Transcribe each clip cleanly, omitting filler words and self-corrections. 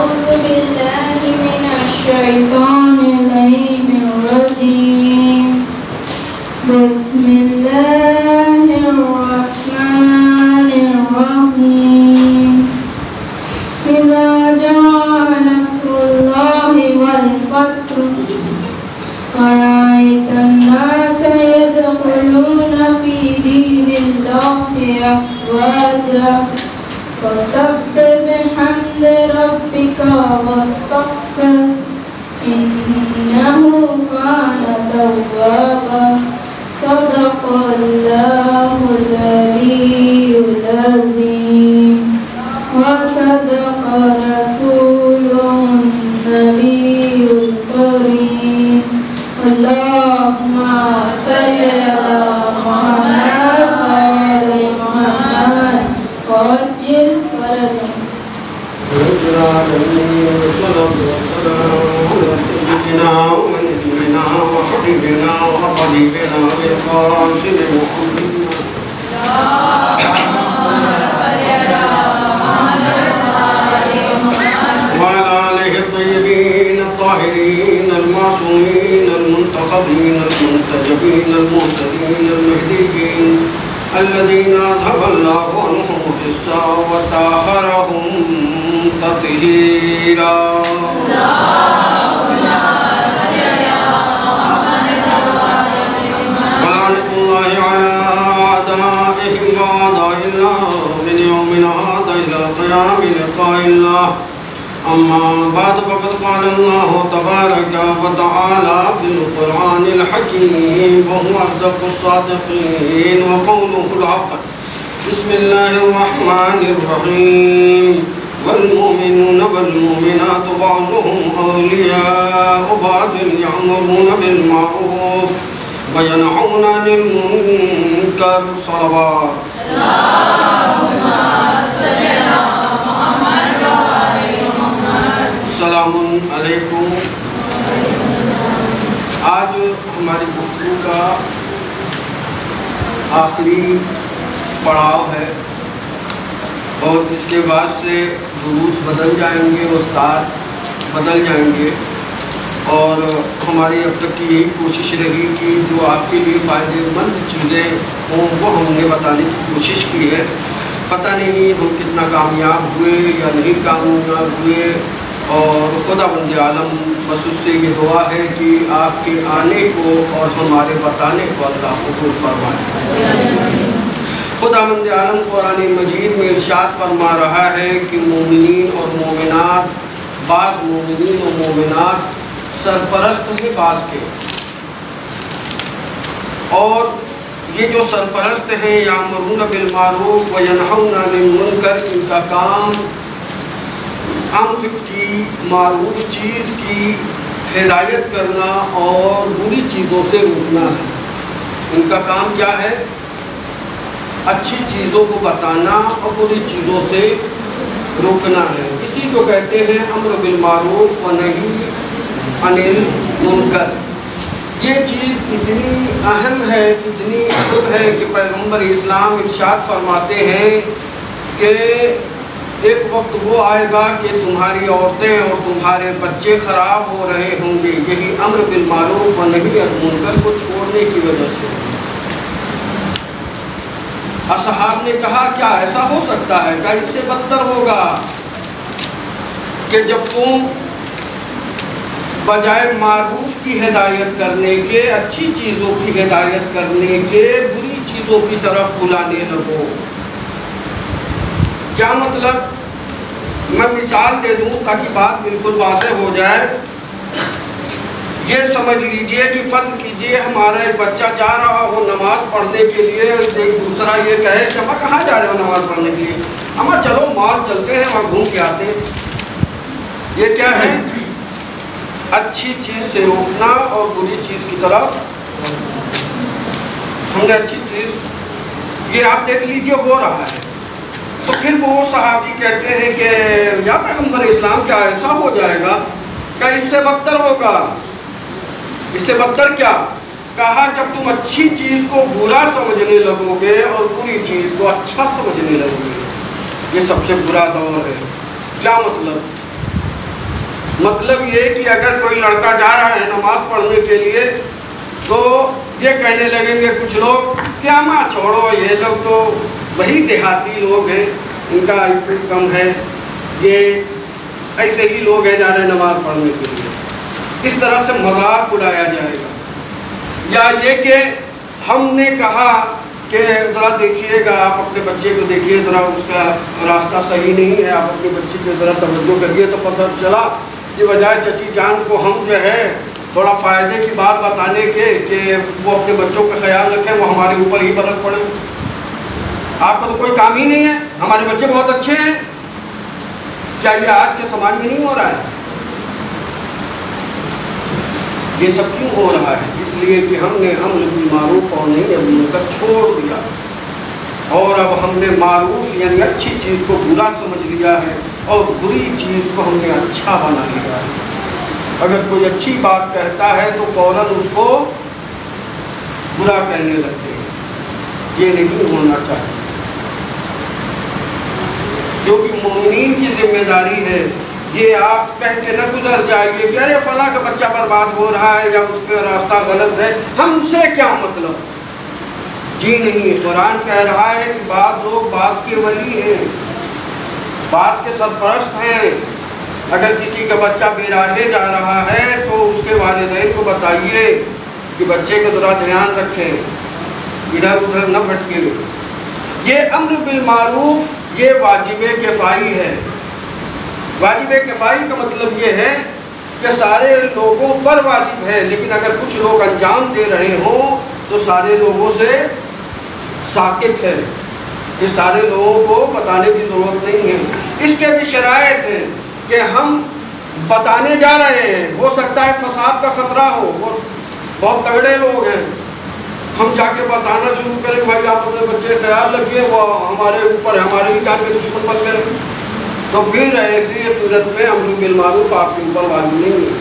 أعوذ بالله من الشيطان اللعين الرجيم بسم الله الرحمن الرحيم إذا جاء نصر الله والفتح ورأيت الناس يدخلون في دين الله أفواجا فسبح بحمد ربك واستغفر إنه كان توابا صدق الله العلي العظيم وصدق رسوله النبي الكريم اللهم صل على محمد وآل محمد وعجل فرجهم. سيدنا ونبينا وحبيبنا وحبيبنا بالقاسم محمد وعلى آله الطيبين الطاهرين المعصومين المنتخبين المنتجبين المهتدين المهديين الذين أذهب الله عنهم الرجس وطهرهم تطهيرا. ولعنة الله على أعدائهم وأعداء الله من يومنا هذا إلى قيام لقاء الله. أما بعد فقد قال الله تبارك وتعالى في القرآن الحكيم وهو أصدق الصادقين وقوله الحق. بسم الله الرحمن الرحيم والمؤمنون والمؤمنات بعضهم أولياء بعض يأمرون بالمعروف وينهون عن المنكر. صلوات السلام علیکم. آج ہماری گفتگو کا آخری پڑاؤ ہے اور اس کے بعد سے دروس بدل جائیں گے، استاد بدل جائیں گے، اور ہماری اب تک کی یہی کوشش رہی کہ جو آپ کے لیے فائدے مند چیزیں ہوں وہ ہم نے بتانے کی کوشش کی ہے. پتہ نہیں ہم کتنا کامیاب ہوئے یا نہیں کامیاب ہوئے، اور خدا بند عالم بس اس سے یہ دعا ہے کہ آپ کے آنے کو اور ہمارے بتانے کو اللہ قبول فرمائے. خدا بند عالم قرآن مجید میں ارشاد فرما رہا ہے کہ مومنین اور مومنات، بعض مومنین اور مومنات سرپرست ہیں بعض کے، اور یہ جو سرپرست ہیں یامرون بالمعروف وینہون عن المنکر، ان کا کام امر کی، معروف چیز کی ہدایت کرنا اور بری چیزوں سے روکنا ہے. ان کا کام کیا ہے؟ اچھی چیزوں کو بتانا اور بری چیزوں سے روکنا ہے. اسی کو کہتے ہیں امر بالمعروف و نہی عن المنکر. یہ چیز اتنی اہم ہے کہ پیغمبر اسلام ارشاد فرماتے ہیں کہ ایک وقت وہ آئے گا کہ تمہاری عورتیں اور تمہارے بچے خراب ہو رہے ہوں گے یہی امر بالمعروف و نہی عن المنکر کو چھوڑنے کی وجہ سے. اصحاب نے کہا کیا ایسا ہو سکتا ہے؟ کیا اس سے بدتر ہوگا کہ جب تم بجائے معروف کی ہدایت کرنے کے، اچھی چیزوں کی ہدایت کرنے کے، بری چیزوں کی طرف بلانے لگو. کیا مطلب؟ میں مثال دے دوں تاکہ بات بالکل واضح ہو جائے. یہ سمجھ لیجئے کہ فرض کیجئے ہمارا ایک بچہ جا رہا ہو نماز پڑھنے کے لیے، ایک دوسرا یہ کہے کہ ہم کہاں جا رہے ہو نماز پڑھنے کے لیے؟ ہم چلو مال چلتے ہیں، وہاں گھوم کے آتے ہیں. یہ کیا ہے؟ اچھی چیز سے روکنا اور بری چیز کی طرف. ہم نے اچھی چیز، یہ آپ دیکھ لیجئے ہو رہا ہے. تو پھر وہ صحابی کہتے ہیں کہ یا پیغمبر اسلام کیا ایسا ہو جائے گا؟ کیا اس سے بدتر ہوگا؟ اس سے بدتر کیا؟ کہا جب تم اچھی چیز کو برا سمجھنے لگو گے اور بری چیز کو اچھا سمجھنے لگو گے. یہ سب سے برا دور ہے. کیا مطلب؟ مطلب یہ کہ اگر کوئی لڑکا جا رہا ہے نماز پڑھنے کے لیے تو یہ کہنے لگیں گے کچھ لوگ کہ ماں چھوڑو، یہ لوگ تو وہی دیہاتی لوگ ہیں، ان کا آئی کیو کم ہے، یہ ایسے ہی لوگ ہیں جا رہے ہیں نماز پڑھنے کے لیے. اس طرح سے مذاق اڑایا جائے گا. یا یہ کہ ہم نے کہا کہ ذرا دیکھیے گا، آپ اپنے بچے کو دیکھیے ذرا، اس کا راستہ صحیح نہیں ہے، آپ اپنے بچے پہ ذرا توجہ کریے، تو پتہ چلا کہ بجائے چچی جان کو ہم جو ہے تھوڑا فائدے کی بات بتانے کے کہ وہ اپنے بچوں کا خیال رکھیں، وہ ہمارے اوپر ہی برس پڑے. آپ کو تو کوئی کام ہی نہیں ہے، ہمارے بچے بہت اچھے ہیں. کیا یہ آج کے سماج میں نہیں ہو رہا ہے؟ یہ سب کیوں ہو رہا ہے؟ اس لیے کہ ہم نے امر بالمعروف اور نہی عن المنکر چھوڑ دیا، اور اب ہم نے معروف یعنی اچھی چیز کو برا سمجھ لیا ہے، اور بری چیز کو ہم نے اچھا بنا لیا ہے. اگر کوئی اچھی بات کہتا ہے تو فوراً اس کو برا کہنے لگتے ہیں. یہ نہیں ہونا چاہیے، کیونکہ مومنین کی ذمہ داری ہے. یہ آپ کہہ کے نہ گزر جائیے کہ ارے فلاں کا بچہ برباد ہو رہا ہے یا اس کا راستہ غلط ہے، ہم سے کیا مطلب. جی نہیں، قرآن کہہ رہا ہے کہ بعض لوگ بعض کے ولی ہیں، بعض کے سرپرست ہیں. اگر کسی کا بچہ بے راہے جا رہا ہے تو اس کے والدین کو بتائیے کہ بچے کا ذرا دھیان رکھیں، ادھر ادھر نہ بھٹکے. یہ امر بالمعروف یہ واجب کفائی ہے. واجب کفائی کا مطلب یہ ہے کہ سارے لوگوں پر واجب ہے، لیکن اگر کچھ لوگ انجام دے رہے ہوں تو سارے لوگوں سے ساکت ہے، کہ سارے لوگوں کو بتانے کی ضرورت نہیں ہے. اس کے بھی شرائط ہیں کہ ہم بتانے جا رہے ہیں، ہو سکتا ہے فساد کا خطرہ ہو، وہ بہت تگڑے لوگ ہیں، ہم جا کے بتانا شروع کریں بھائی آپ اپنے بچے خیال رکھیے، وہ ہمارے اوپر ہمارے ہی جان کے دشمن بن گئے، تو پھر ایسی صورت میں امر بالمعروف آپ کے اوپر واجب نہیں ہے.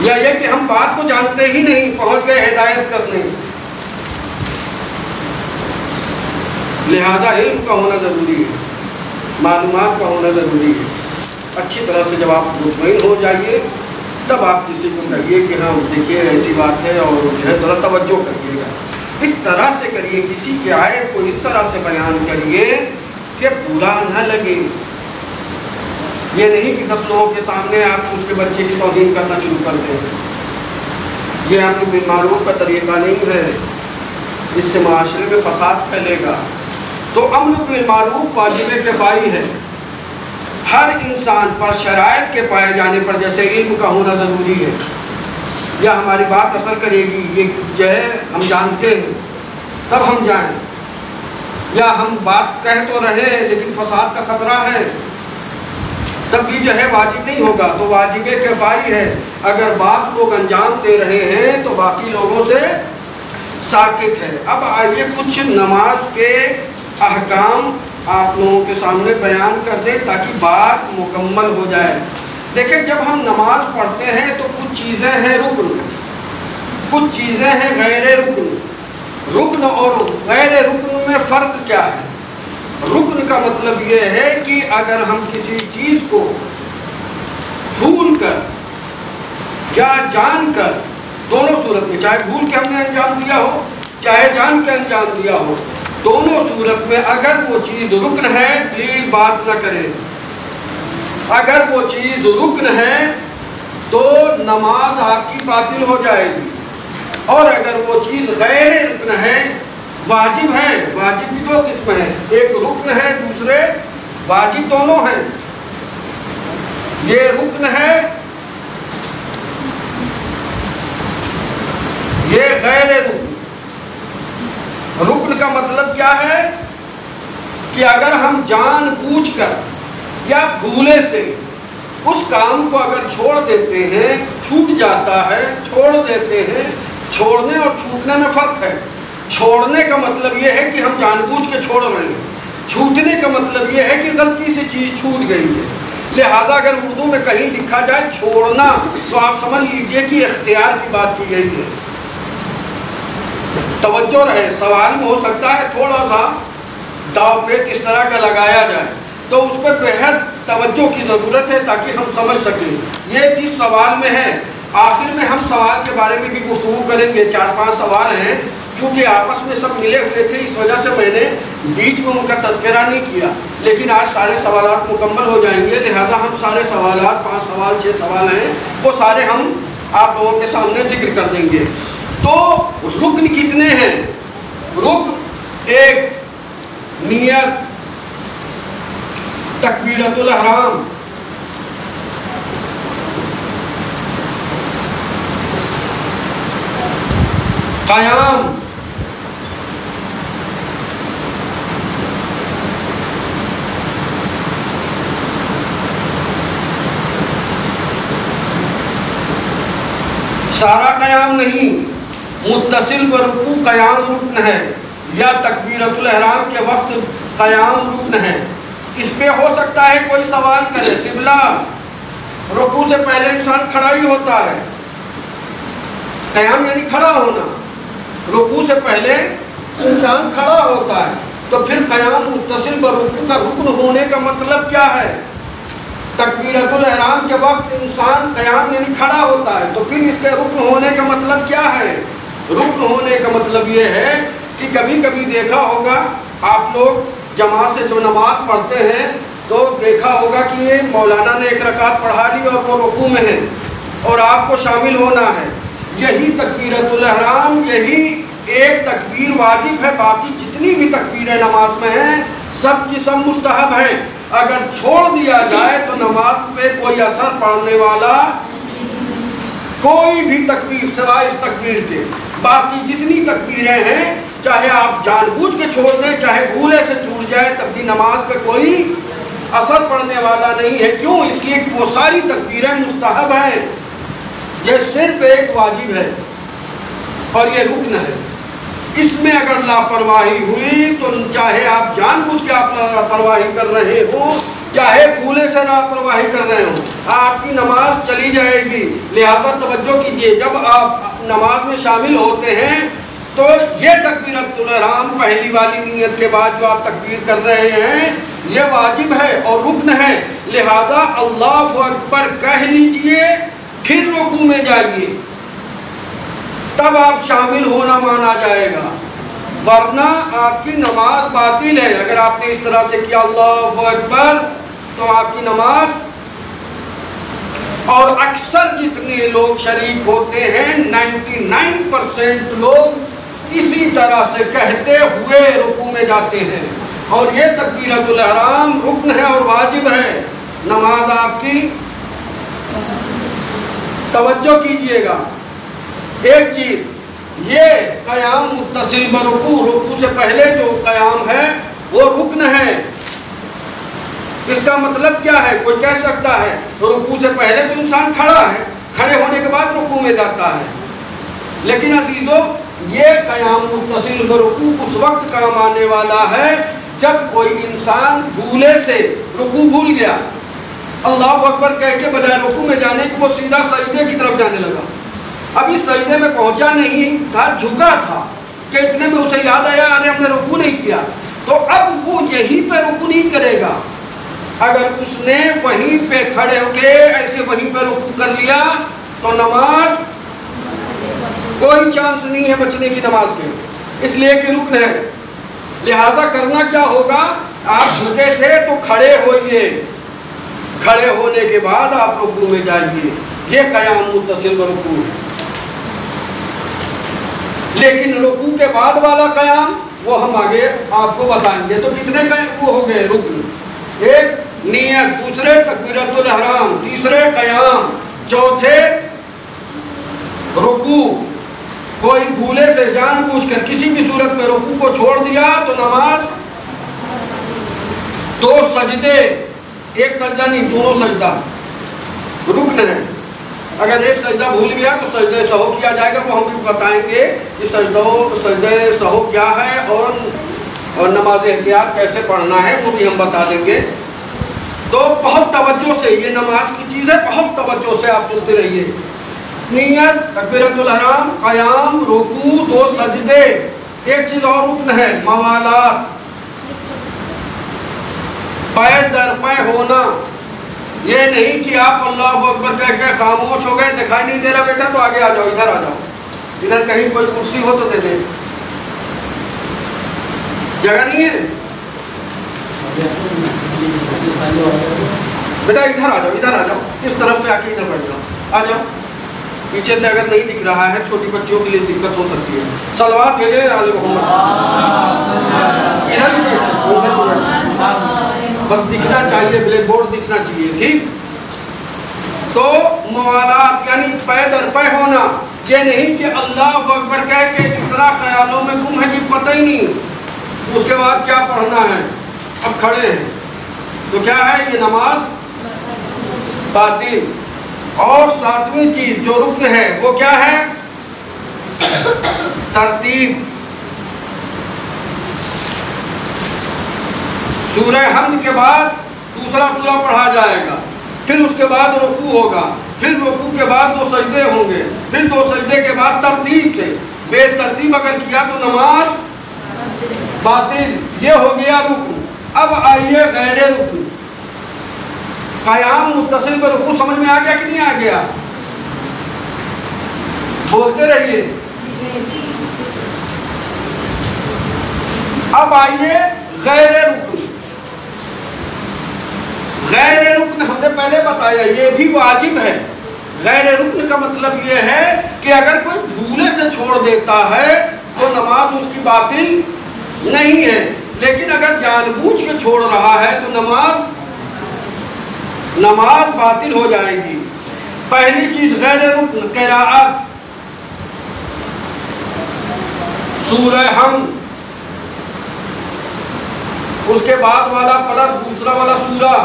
یا یہ کہ ہم بات کو جانتے ہی نہیں، پہنچ گئے ہدایت کرنے. لہذا علم کا ہونا ضروری ہے، معلومات کا ہونا ضروری ہے. اچھی طرح سے جب آپ مطمئن ہو جائیے تب آپ کسی کو کہیے کہ ہاں دیکھیے ایسی بات ہے، اور جو ہے ذرا توجہ کریے گا. اس طرح سے کریے، کسی کے عیب کو اس طرح سے بیان کریے کہ برا نہ لگے. یہ نہیں کہ 10 لوگوں کے سامنے آپ اس کے بچے کی توہین کرنا شروع کر دیں. یہ امر بالمعروف کا طریقہ نہیں ہے، اس سے معاشرے میں فساد پھیلے گا. تو امر بالمعروف واجب کفائی ہے. ہر انسان پر شرائط کے پائے جانے پر، جیسے علم کا ہونا ضروری ہے، یا ہماری بات اثر کرے گی یہ جو ہے ہم جانتے ہیں تب ہم جائیں، یا ہم بات کہہ تو رہے لیکن فساد کا خطرہ ہے تب بھی جو ہے واجب نہیں ہوگا. تو واجب کفائی ہے. اگر بات لوگ انجام دے رہے ہیں تو باقی لوگوں سے ساکت ہے. اب آئیے کچھ نماز کے احکام آپ لوگوں کے سامنے بیان کر دیں تاکہ بات مکمل ہو جائے. دیکھیں، جب ہم نماز پڑھتے ہیں تو کچھ چیزیں ہیں رکن، کچھ چیزیں ہیں غیر رکن. رکن اور غیر رکن میں فرق کیا ہے؟ رکن کا مطلب یہ ہے کہ اگر ہم کسی چیز کو بھول کر یا جان کر، دونوں صورت میں، چاہے بھول کے ہم نے انجام دیا ہو چاہے جان کے انجام دیا ہو، دونوں صورت میں اگر وہ چیز رکن ہے، پلیز بات نہ کریں، اگر وہ چیز رکن ہے تو نماز آپ کی باطل ہو جائے گی. اور اگر وہ چیز غیر رکن ہے، واجب ہے، واجب بھی 2 قسم ہیں، ایک رکن ہے دوسرے واجب، دونوں ہیں. یہ رکن ہے، یہ غیر رکن. رکن کا مطلب کیا ہے کہ اگر ہم جان بوجھ کر یا بھولے سے اس کام کو اگر چھوڑ دیتے ہیں، چھوٹ جاتا ہے، چھوڑ دیتے ہیں. چھوڑنے اور چھوٹنے میں فرق ہے. چھوڑنے کا مطلب یہ ہے کہ ہم جان بوجھ کے چھوڑ رہے ہیں، چھوٹنے کا مطلب یہ ہے کہ غلطی سے چیز چھوٹ گئی ہے. لہذا اگر اردو میں کہیں لکھا جائے چھوڑنا تو آپ سمجھ لیجئے کہ اختیار کی بات کی گئی ہے. توجہ رہے، سوال میں ہو سکتا ہے تھوڑا سا داؤ پیچ اس طرح کا لگایا جائے تو اس پہ بہت توجہ توجہ کی ضرورت ہے تاکہ ہم سمجھ سکیں. یہ چیز سوال میں ہے. آخر میں ہم سوال کے بارے میں بھی گفتگو کریں گے. 4-5 سوال ہیں کیونکہ آپس میں سب ملے ہوئے تھے، اس وجہ سے میں نے بیچ میں ان کا تذکرہ نہیں کیا. لیکن آج سارے سوالات مکمل ہو جائیں گے، لہذا ہم سارے سوالات 5 سوال 6 سوال ہیں وہ سارے ہم آپ لوگوں کے سامنے ذکر کر دیں گے. تو رکن کتنے ہیں؟ رکن ایک نیت، تکبیرۃ الاحرام، قیام، سارا قیام نہیں، متصل برکوع قیام رکن ہے، یا تکبیرۃ الاحرام کے وقت قیام رکن ہے. اس پہ ہو سکتا ہے کوئی سوال کرے. قبلہ، رکوع سے پہلے انسان کھڑا ہی ہوتا ہے. قیام یعنی کھڑا ہونا، رکوع سے پہلے انسان کھڑا ہوتا ہے. تو پھر قیام متصل برکوع کا رکن ہونے کا مطلب کیا ہے؟ تکبیرۃ الاحرام کے وقت انسان قیام یعنی کھڑا ہوتا ہے، تو پھر اس کے رکن ہونے کا مطلب کیا ہے؟ رکن ہونے کا مطلب یہ ہے کہ کبھی کبھی دیکھا ہوگا آپ لوگ جماعت سے جو نماز پڑھتے ہیں تو دیکھا ہوگا کہ یہ مولانا نے 1 رکعت پڑھا لی اور وہ رکوع میں ہے اور آپ کو شامل ہونا ہے. یہی تکبیرۃ الاحرام، یہی ایک تکبیر واجب ہے. باقی جتنی بھی تکبیریں نماز میں ہیں سب کی سب مستحب ہیں. اگر چھوڑ دیا جائے تو نماز پہ کوئی اثر پڑنے والا کوئی بھی تکبیر سوائے اس تکبیر کے، باقی جتنی تکبیریں ہیں چاہے آپ جان بوجھ کے چھوڑ دیں، چاہے بھولے سے چھوٹ جائے، تب بھی نماز پہ کوئی اثر پڑنے والا نہیں ہے. کیوں؟ اس لیے کہ وہ ساری تکبیریں مستحب ہیں. یہ صرف ایک واجب ہے اور یہ رکن ہے. اس میں اگر لاپرواہی ہوئی تو چاہے آپ جان بوجھ کے آپ لاپرواہی کر رہے ہوں، چاہے بھولے سے لاپرواہی کر رہے ہوں، آپ کی نماز چلی جائے گی. لہذا توجہ کیجئے، جب آپ نماز میں شامل ہوتے ہیں تو یہ تکبیرۃ الاحرام پہلی والی نیت کے بعد جو آپ تکبیر کر رہے ہیں یہ واجب ہے اور رکن ہے. لہذا اللہ اکبر کہہ لیجئے، پھر رکوع میں جائیے، تب آپ شامل ہونا مانا جائے گا، ورنہ آپ کی نماز باطل ہے. اگر آپ نے اس طرح سے کیا اللہ اکبر تو آپ کی نماز، اور اکثر جتنے لوگ شریک ہوتے ہیں 99% لوگ اسی طرح سے کہتے ہوئے رکوع میں جاتے ہیں. اور یہ تکبیرۃ الاحرام رکن ہے اور واجب ہے. نماز آپ کی، توجہ کیجئے گا ایک چیز، یہ قیام متصل برکوع، رکوع سے پہلے جو قیام ہے وہ رکن ہے. اس کا مطلب کیا ہے؟ کوئی کہہ سکتا ہے رکوع سے پہلے تو انسان کھڑا ہے، کھڑے ہونے کے بعد رکوع میں جاتا ہے. لیکن عزیزو، یہ قیام متصل برکوع اس وقت کام آنے والا ہے جب کوئی انسان بھولے سے رکوع بھول گیا، اللہ اکبر کہہ کے بجائے رکوع میں جانے کے وہ سیدھا سجدے کی طرف جانے لگا. ابھی سجدے میں پہنچا نہیں تھا، جھکا تھا کہ اتنے میں اسے یاد آیا ارے ہم نے رکوع نہیں کیا، تو اب وہ یہیں پہ رکوع نہیں کرے گا. اگر اس نے وہیں پہ کھڑے ہو کے ایسے وہیں پہ رکوع کر لیا تو نماز کوئی چانس نہیں ہے بچنے کی نماز کے، اس لیے کہ رکن ہے. لہذا کرنا کیا ہوگا؟ آپ جھکے تھے تو کھڑے ہوئیے، کھڑے ہونے کے بعد آپ رکوع میں جائیے. یہ قیام متصل برکوع ہے. لیکن رکوع کے بعد والا قیام وہ ہم آگے آپ کو بتائیں گے. تو کتنے قیام ہو گئے؟ رکن، ایک نیت، دوسرے تکبیرۃ الاحرام، تیسرے قیام، چوتھے رکوع. کوئی بھولے سے جان بوجھ کر کسی بھی صورت میں رکوع کو چھوڑ دیا تو نماز، 2 سجدے، ایک سجدہ نہیں، دونوں سجدہ رکن ہے. اگر ایک سجدہ بھول گیا تو سجدہ سہو کیا جائے گا، وہ ہم بھی بتائیں گے کہ سجدہ سہو کیا ہے اور نماز احتیاط کیسے پڑھنا ہے وہ بھی ہم بتا دیں گے. تو بہت توجہ سے، یہ نماز کی چیز ہے، بہت توجہ سے آپ سنتے رہیے. نیت، تکبیرۃ الاحرام، قیام، رکوع، 2 سجدے. ایک چیز اور رکن ہے، موالات، پے در پے ہونا. یہ نہیں کہ آپ اللہ اکبر کہہ کے خاموش ہو گئے، دکھائی نہیں دے رہا بیٹا تو آگے آ جاؤ، ادھر آ جاؤ، ادھر کہیں کوئی کرسی ہو تو دے دے، جگہ نہیں ہے بیٹا، ادھر آ جاؤ، ادھر آ جاؤ، اس طرف سے آ کے ادھر بیٹھ جاؤ، آ جاؤ، پیچھے سے اگر نہیں دکھ رہا ہے چھوٹی بچیوں کے لیے دقت ہو سکتی ہے، صلوات بھیجے آل محمد، ادھر بھی بیٹھ سکتے ہو، ادھر بھی بیٹھ سکتے ہو، بس دکھنا چاہیے، بلیک بورڈ دکھنا چاہیے، ٹھیک؟ تو موالات یعنی پے در پے ہونا، یہ نہیں کہ اللہ اکبر کہہ کے اتنا خیالوں میں گم ہے کہ پتہ ہی نہیں اس کے بعد کیا پڑھنا ہے، اب کھڑے ہیں تو کیا ہے یہ نماز باطل۔ اور ساتویں چیز جو رکن ہے وہ کیا ہے؟ ترتیب۔ سورہ حمد کے بعد دوسرا سورہ پڑھا جائے گا، پھر اس کے بعد رکوع ہوگا، پھر رکوع کے بعد 2 سجدے ہوں گے، پھر 2 سجدے کے بعد ترتیب سے، بے ترتیب اگر کیا تو نماز باطل، یہ ہو گیا رکن۔ اب آئیے غیر رکن، قیام متصل پر رکوع سمجھ میں آ گیا کہ نہیں آ گیا؟ بولتے رہیے۔ اب آئیے غیر رکن۔ غیر رکن ہم نے پہلے بتایا یہ بھی واجب ہے۔ غیر رکن کا مطلب یہ ہے کہ اگر کوئی بھولے سے چھوڑ دیتا ہے تو نماز اس کی باطل نہیں ہے، لیکن اگر جان بوجھ کے چھوڑ رہا ہے تو نماز باطل ہو جائے گی۔ پہلی چیز غیر رکن قراءت، سورہ حمد، اس کے بعد والا پلس دوسرا والا سورہ،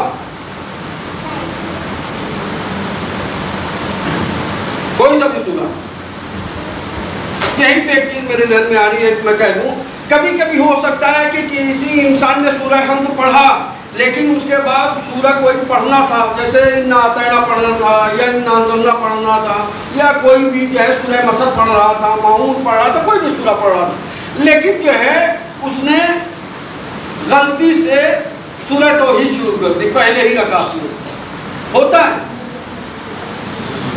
کوئی سا بھی سورہ۔ یہی پہ ایک چیز میرے ذہن میں آ رہی ہے میں کہہ دوں، کبھی کبھی ہو سکتا ہے کہ کسی انسان نے سورہ حمد پڑھا لیکن اس کے بعد سورہ کوئی پڑھنا تھا، جیسے انا اعطینا پڑھنا تھا یا انا انزلنا پڑھنا تھا، یا کوئی بھی جو ہے سورہ مصر پڑھ رہا تھا، ماعون پڑھ رہا تھا، کوئی بھی سورہ پڑھ رہا تھا، لیکن جو ہے اس نے غلطی سے سورہ توحید شروع کر دی پہلے ہی رکعت میں۔ ہوتا ہے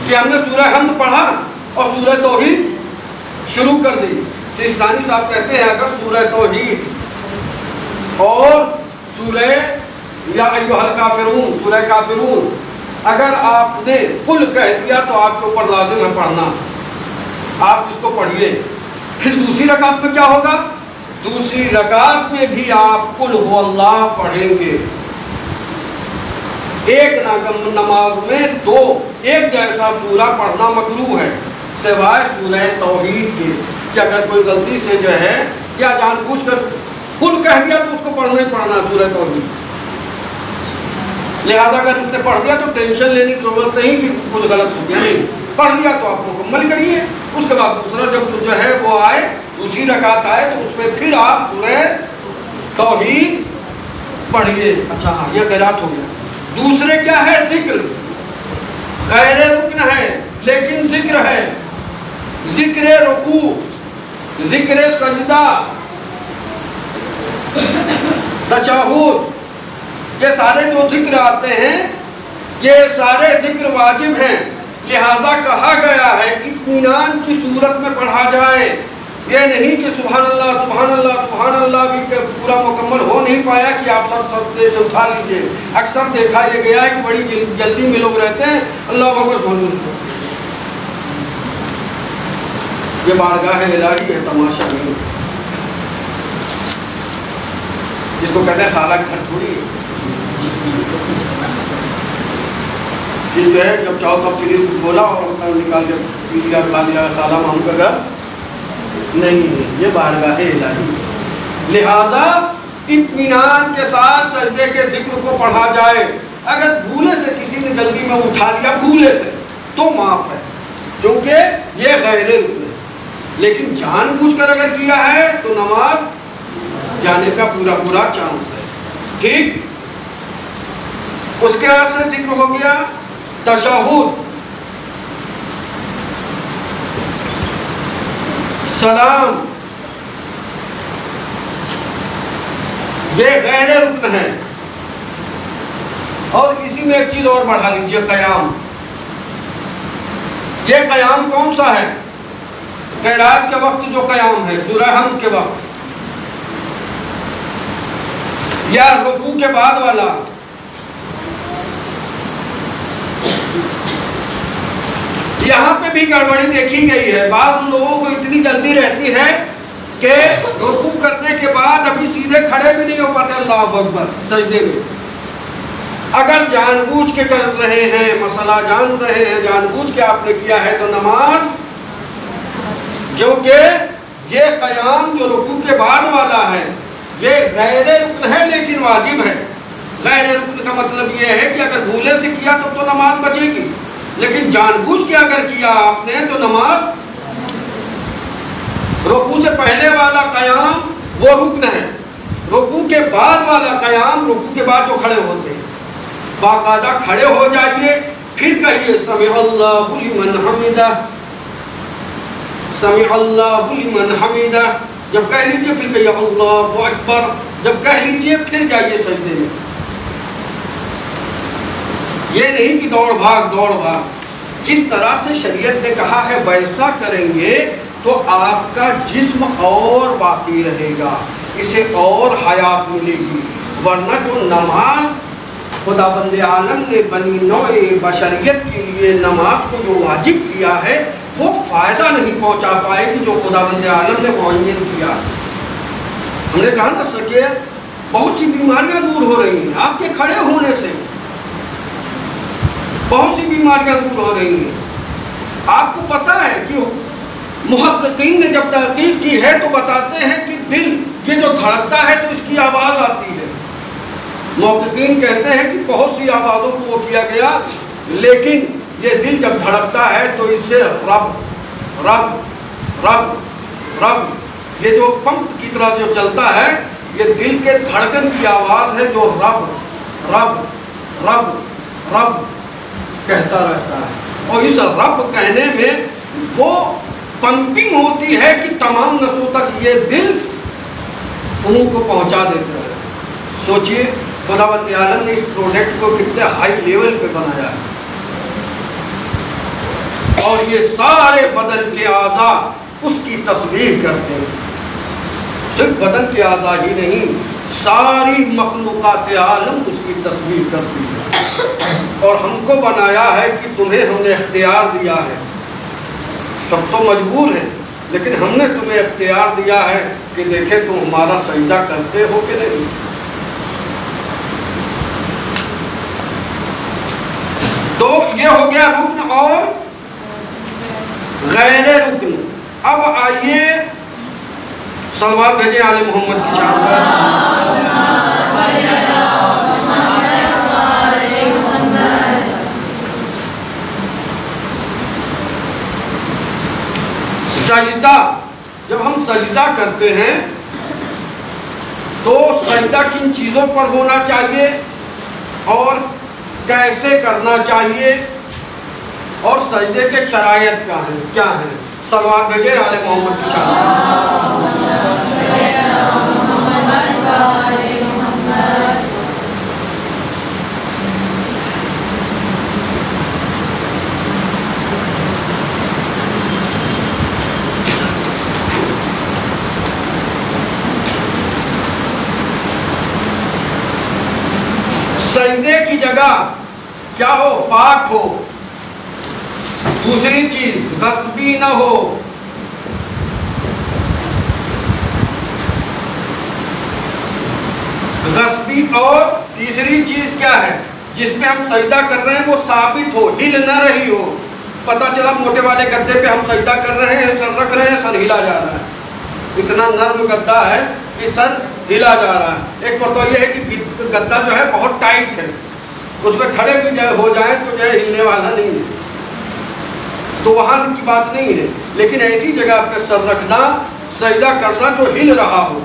کہ ہم نے سورہ حمد پڑھا اور سورہ توحید شروع کر دی۔ سیستانی صاحب کہتے ہیں اگر سورہ توحید اور سورہ یا ایھا الکافرون، سورہ کافرون اگر آپ نے قل کہہ دیا تو آپ کے اوپر لازم ہے پڑھنا، آپ اس کو پڑھیے۔ پھر دوسری رکعت میں کیا ہوگا؟ دوسری رکعت میں بھی آپ قل هو اللہ پڑھیں گے۔ ایک نماز میں دو ایک جیسا سورہ پڑھنا مکروہ ہے، سوائے سورہ توحید کے، کہ اگر کوئی غلطی سے جو ہے یا جان بوجھ کر قل کہہ دیا تو اس کو پڑھنا ہی پڑھنا سورہ توحید۔ لہذا اگر اس نے پڑھ دیا تو ٹینشن لینے کی ضرورت نہیں کہ کچھ غلط ہو گیا، نہیں، پڑھ لیا تو آپ مکمل کریے۔ اس کے بعد دوسرا جب جو ہے وہ آئے، دوسری رکعت آئے تو اس میں پھر آپ سورہ توحید پڑھیے۔ اچھا ہاں، یہ قرات ہو گیا۔ دوسرے کیا ہے؟ ذکر، غیر رکن ہے لیکن ذکر ہے، ذکر رکوع، ذکر سجدہ، تشہد، یہ سارے جو ذکر آتے ہیں یہ سارے ذکر واجب ہیں، لہذا کہا گیا ہے اطمینان کی صورت میں پڑھا جائے۔ یہ نہیں کہ سبحان اللہ سبحان اللہ سبحان اللہ بھی پورا مکمل ہو نہیں پایا کہ آپ سب سے اٹھا لیجئے۔ اکثر دیکھا یہ گیا ہے کہ بڑی جلدی میں لوگ رہتے ہیں، اللہ اکبر سبحان اللہ، یہ بارگاہ الہی ہے، تماشا نہیں، جس کو کہتے ہیں خالہ گھر تھوڑی ہے، جن جو ہے جب چاہو تب فریج کو کھولا اور اپنا نکال کے پی لیا کھا لیا، خالہ ماموں کا گھر نہیں ہے، یہ بارگاہ الہی۔ لہذا اطمینان کے ساتھ سجدے کے ذکر کو پڑھا جائے۔ اگر بھولے سے کسی نے جلدی میں اٹھا لیا بھولے سے تو معاف ہے، کیونکہ یہ غیر رکن ہے، لیکن جان بوجھ کر اگر کیا ہے تو نماز جانے کا پورا چانس ہے، ٹھیک؟ اس کے بعد سے ذکر ہو گیا تشہد، سلام، یہ غیر رکن ہے۔ اور اسی میں ایک چیز اور بڑھا لیجئے، قیام۔ یہ قیام کون سا ہے؟ قرات کے وقت جو قیام ہے، سورہ حمد کے وقت، یا رکوع کے بعد والا؟ یہاں پہ بھی گڑبڑی دیکھی گئی ہے۔ بعض لوگوں کو اتنی جلدی رہتی ہے کہ رکوع کرنے کے بعد ابھی سیدھے کھڑے بھی نہیں ہو پاتے اللہ اکبر سجدے میں۔ اگر جان بوجھ کے کر رہے ہیں، مسئلہ جان رہے ہیں، جان بوجھ کے آپ نے کیا ہے تو نماز، کیونکہ یہ قیام جو رکوع کے بعد والا ہے یہ غیر رکن ہے لیکن واجب ہے۔ غیر رکن کا مطلب یہ ہے کہ اگر بھولے سے کیا تو نماز بچے گی، لیکن جان بوجھ کے اگر کیا آپ نے تو نماز، رکوع سے پہلے والا قیام وہ رکن ہے، رکوع کے بعد والا قیام، رکوع کے بعد جو کھڑے ہوتے ہیں، باقاعدہ کھڑے ہو جائیے، پھر کہیے سمع اللہ لمن حمدہ، سمع اللہ لمن حمدہ، جب کہہ لیجئے پھر کہیے اللہ اکبر، جب کہہ لیجئے پھر جائیے سجدے میں۔ یہ نہیں کہ دوڑ بھاگ، جس طرح سے شریعت نے کہا ہے ویسا کریں گے تو آپ کا جسم اور باقی رہے گا، اسے اور حیات ملے گی۔ ورنہ جو نماز خداوند عالم نے بنی نوع بشریت کے لیے نماز کو جو واجب کیا ہے وہ فائدہ نہیں پہنچا پائے گی جو خداوند عالم نے معین کیا۔ ہم نے کہا نا کہ بہت سی بیماریاں دور ہو رہی ہیں آپ کے کھڑے ہونے سے، بہت سی بیماریاں دور ہو رہی ہیں۔ آپ کو پتہ ہے کہ محققین نے جب تحقیق کی ہے تو بتاتے ہیں کہ دل یہ جو دھڑکتا ہے تو اس کی آواز آتی ہے۔ محققین کہتے ہیں کہ بہت سی آوازوں کو وہ کیا گیا، لیکن یہ دل جب دھڑکتا ہے تو اس سے رب رب رب رب، یہ جو پمپ کی طرح جو چلتا ہے یہ دل کے دھڑکن کی آواز ہے جو رب رب رب رب کہتا رہتا ہے۔ اور اس رب کہنے میں وہ پمپنگ ہوتی ہے کہ تمام نسوں تک یہ دل ان کو پہنچا دیتا ہے۔ سوچئے خداوند عالم نے اس پروڈکٹ کو کتنے ہائی لیول پہ بنایا ہے، اور یہ سارے بدن کے اعضاء اس کی تسبیح کرتے ہیں۔ صرف بدن کے اعضاء ہی نہیں، ساری مخلوقات عالم اس کی تسبیح کرتی ہے۔ اور ہم کو بنایا ہے کہ تمہیں ہم نے اختیار دیا ہے، سب تو مجبور ہیں لیکن ہم نے تمہیں اختیار دیا ہے کہ دیکھیں تم ہمارا سجدہ کرتے ہو کہ نہیں۔ تو یہ ہو گیا رکن اور غیر رکن۔ اب آئیے صلوات بھیجیں آل محمد کی شان پر۔ سجدہ، جب ہم سجدہ کرتے ہیں تو سجدہ کن چیزوں پر ہونا چاہیے اور کیسے کرنا چاہیے، اور سجدے کے شرائط کیا ہیں؟ صلوات بھیجیں آل محمد کی شان پر۔ سجدے کی جگہ کیا ہو؟ پاک ہو۔ دوسری چیز غصبی نہ ہو۔ غصبی، اور تیسری چیز کیا ہے جس پہ ہم سجدہ کر رہے ہیں وہ ثابت ہو، ہل نہ رہی ہو۔ پتہ چلا موٹے والے گدے پہ ہم سجدہ کر رہے ہیں، سر رکھ رہے ہیں، سر ہلا جا رہا ہے، اتنا نرم گدا ہے کہ سر ہلا جا رہا ہے۔ ایک مرتبہ یہ ہے کہ گدا جو ہے بہت ٹائٹ ہے، اس پہ کھڑے بھی ہو جائیں تو جو ہے ہلنے والا نہیں ہے، تو وہاں کی بات نہیں ہے۔ لیکن ایسی جگہ پہ سر رکھنا، سجدہ کرنا جو ہل رہا ہو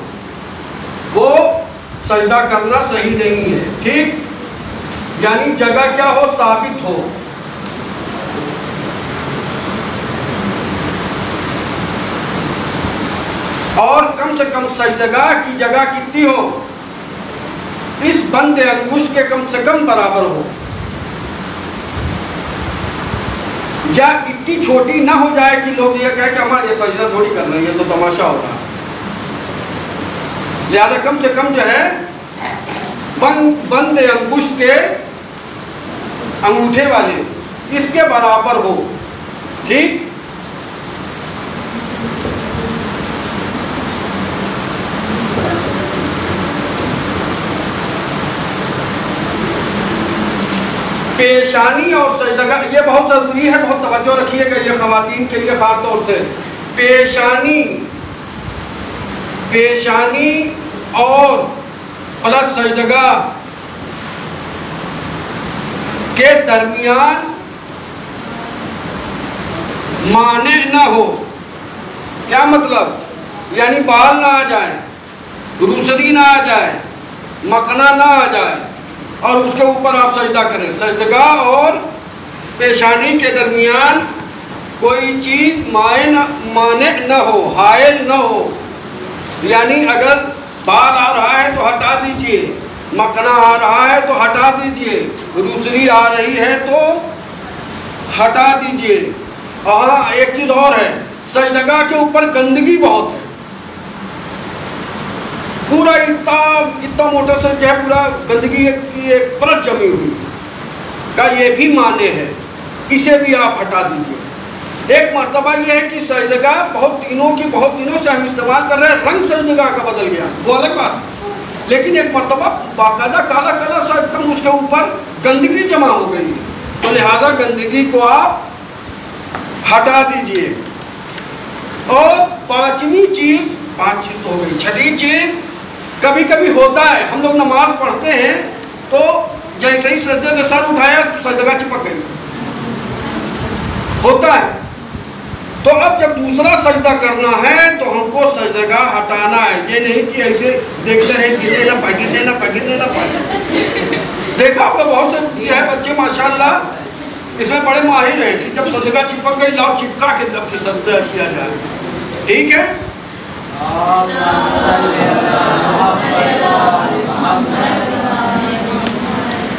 وہ سجدہ کرنا صحیح نہیں ہے، ٹھیک؟ یعنی جگہ کیا ہو؟ ثابت ہو۔ اور کم سے کم سجدگاہ کی جگہ کتنی ہو؟ اس بند انگشت کے کم سے کم برابر ہو، یا اتنی چھوٹی نہ ہو جائے کہ لوگ یہ کہیں کہ ہمارا یہ سجدہ تھوڑی کر رہے ہیں، یہ تو تماشا ہو رہا ہے. لہذا کم سے کم جو ہے بند انگشت کے انگوٹھے والے اس کے برابر ہو. ٹھیک. پیشانی اور سجدگاہ یہ بہت ضروری ہے، بہت توجہ رکھیے گا، یہ خواتین کے لیے خاص طور سے. پیشانی اور پلس سجدگاہ کے درمیان مانع نہ ہو. کیا مطلب؟ یعنی بال نہ آ جائے، روسری نہ آ جائے، مکنا نہ آ جائے اور اس کے اوپر آپ سجدہ کریں. سجدگاہ اور پیشانی کے درمیان کوئی چیز مانع نہ ہو، حائل نہ ہو. یعنی اگر بال آ رہا ہے تو ہٹا دیجئے، مکنا آ رہا ہے تو ہٹا دیجئے، روسری آ رہی ہے تو ہٹا دیجئے. ہاں ایک چیز اور ہے، سجدگاہ کے اوپر گندگی بہت ہے، پورا اتنا موٹا سر جو ہے پورا گندگی کی ایک پرت جمی ہوئی کا یہ بھی معنی ہے، اسے بھی آپ ہٹا دیجئے. ایک مرتبہ یہ ہے کہ سجدگاہ بہت دنوں سے ہم استعمال کر رہے ہیں، رنگ سجدگاہ کا بدل گیا، وہ الگ بات ہے. لیکن ایک مرتبہ باقاعدہ کالا کلر سا ایک دم اس کے اوپر گندگی جمع ہو گئی ہے، تو لہذا گندگی کو آپ ہٹا دیجئے. اور پانچویں چیز، 5 چیز تو ہو گئی، چھٹی چیز کبھی کبھی ہوتا ہے، ہم لوگ نماز پڑھتے ہیں تو جیسے ہی سجدے سے سر اٹھایا سجدگاہ چپک گئی، ہوتا ہے. تو اب جب دوسرا سجدہ کرنا ہے تو ہم کو سجدگاہ ہٹانا ہے. یہ نہیں کہ ایسے دیکھتے رہے گرنے نہ پائے. دیکھا ہوگا بہت سے یہ ہے بچے ماشاءاللہ اس میں بڑے ماہر ہیں کہ جب سجدگاہ چپک گئی لاؤ چپکا کے جب سجدہ کیا جائے. ٹھیک ہے.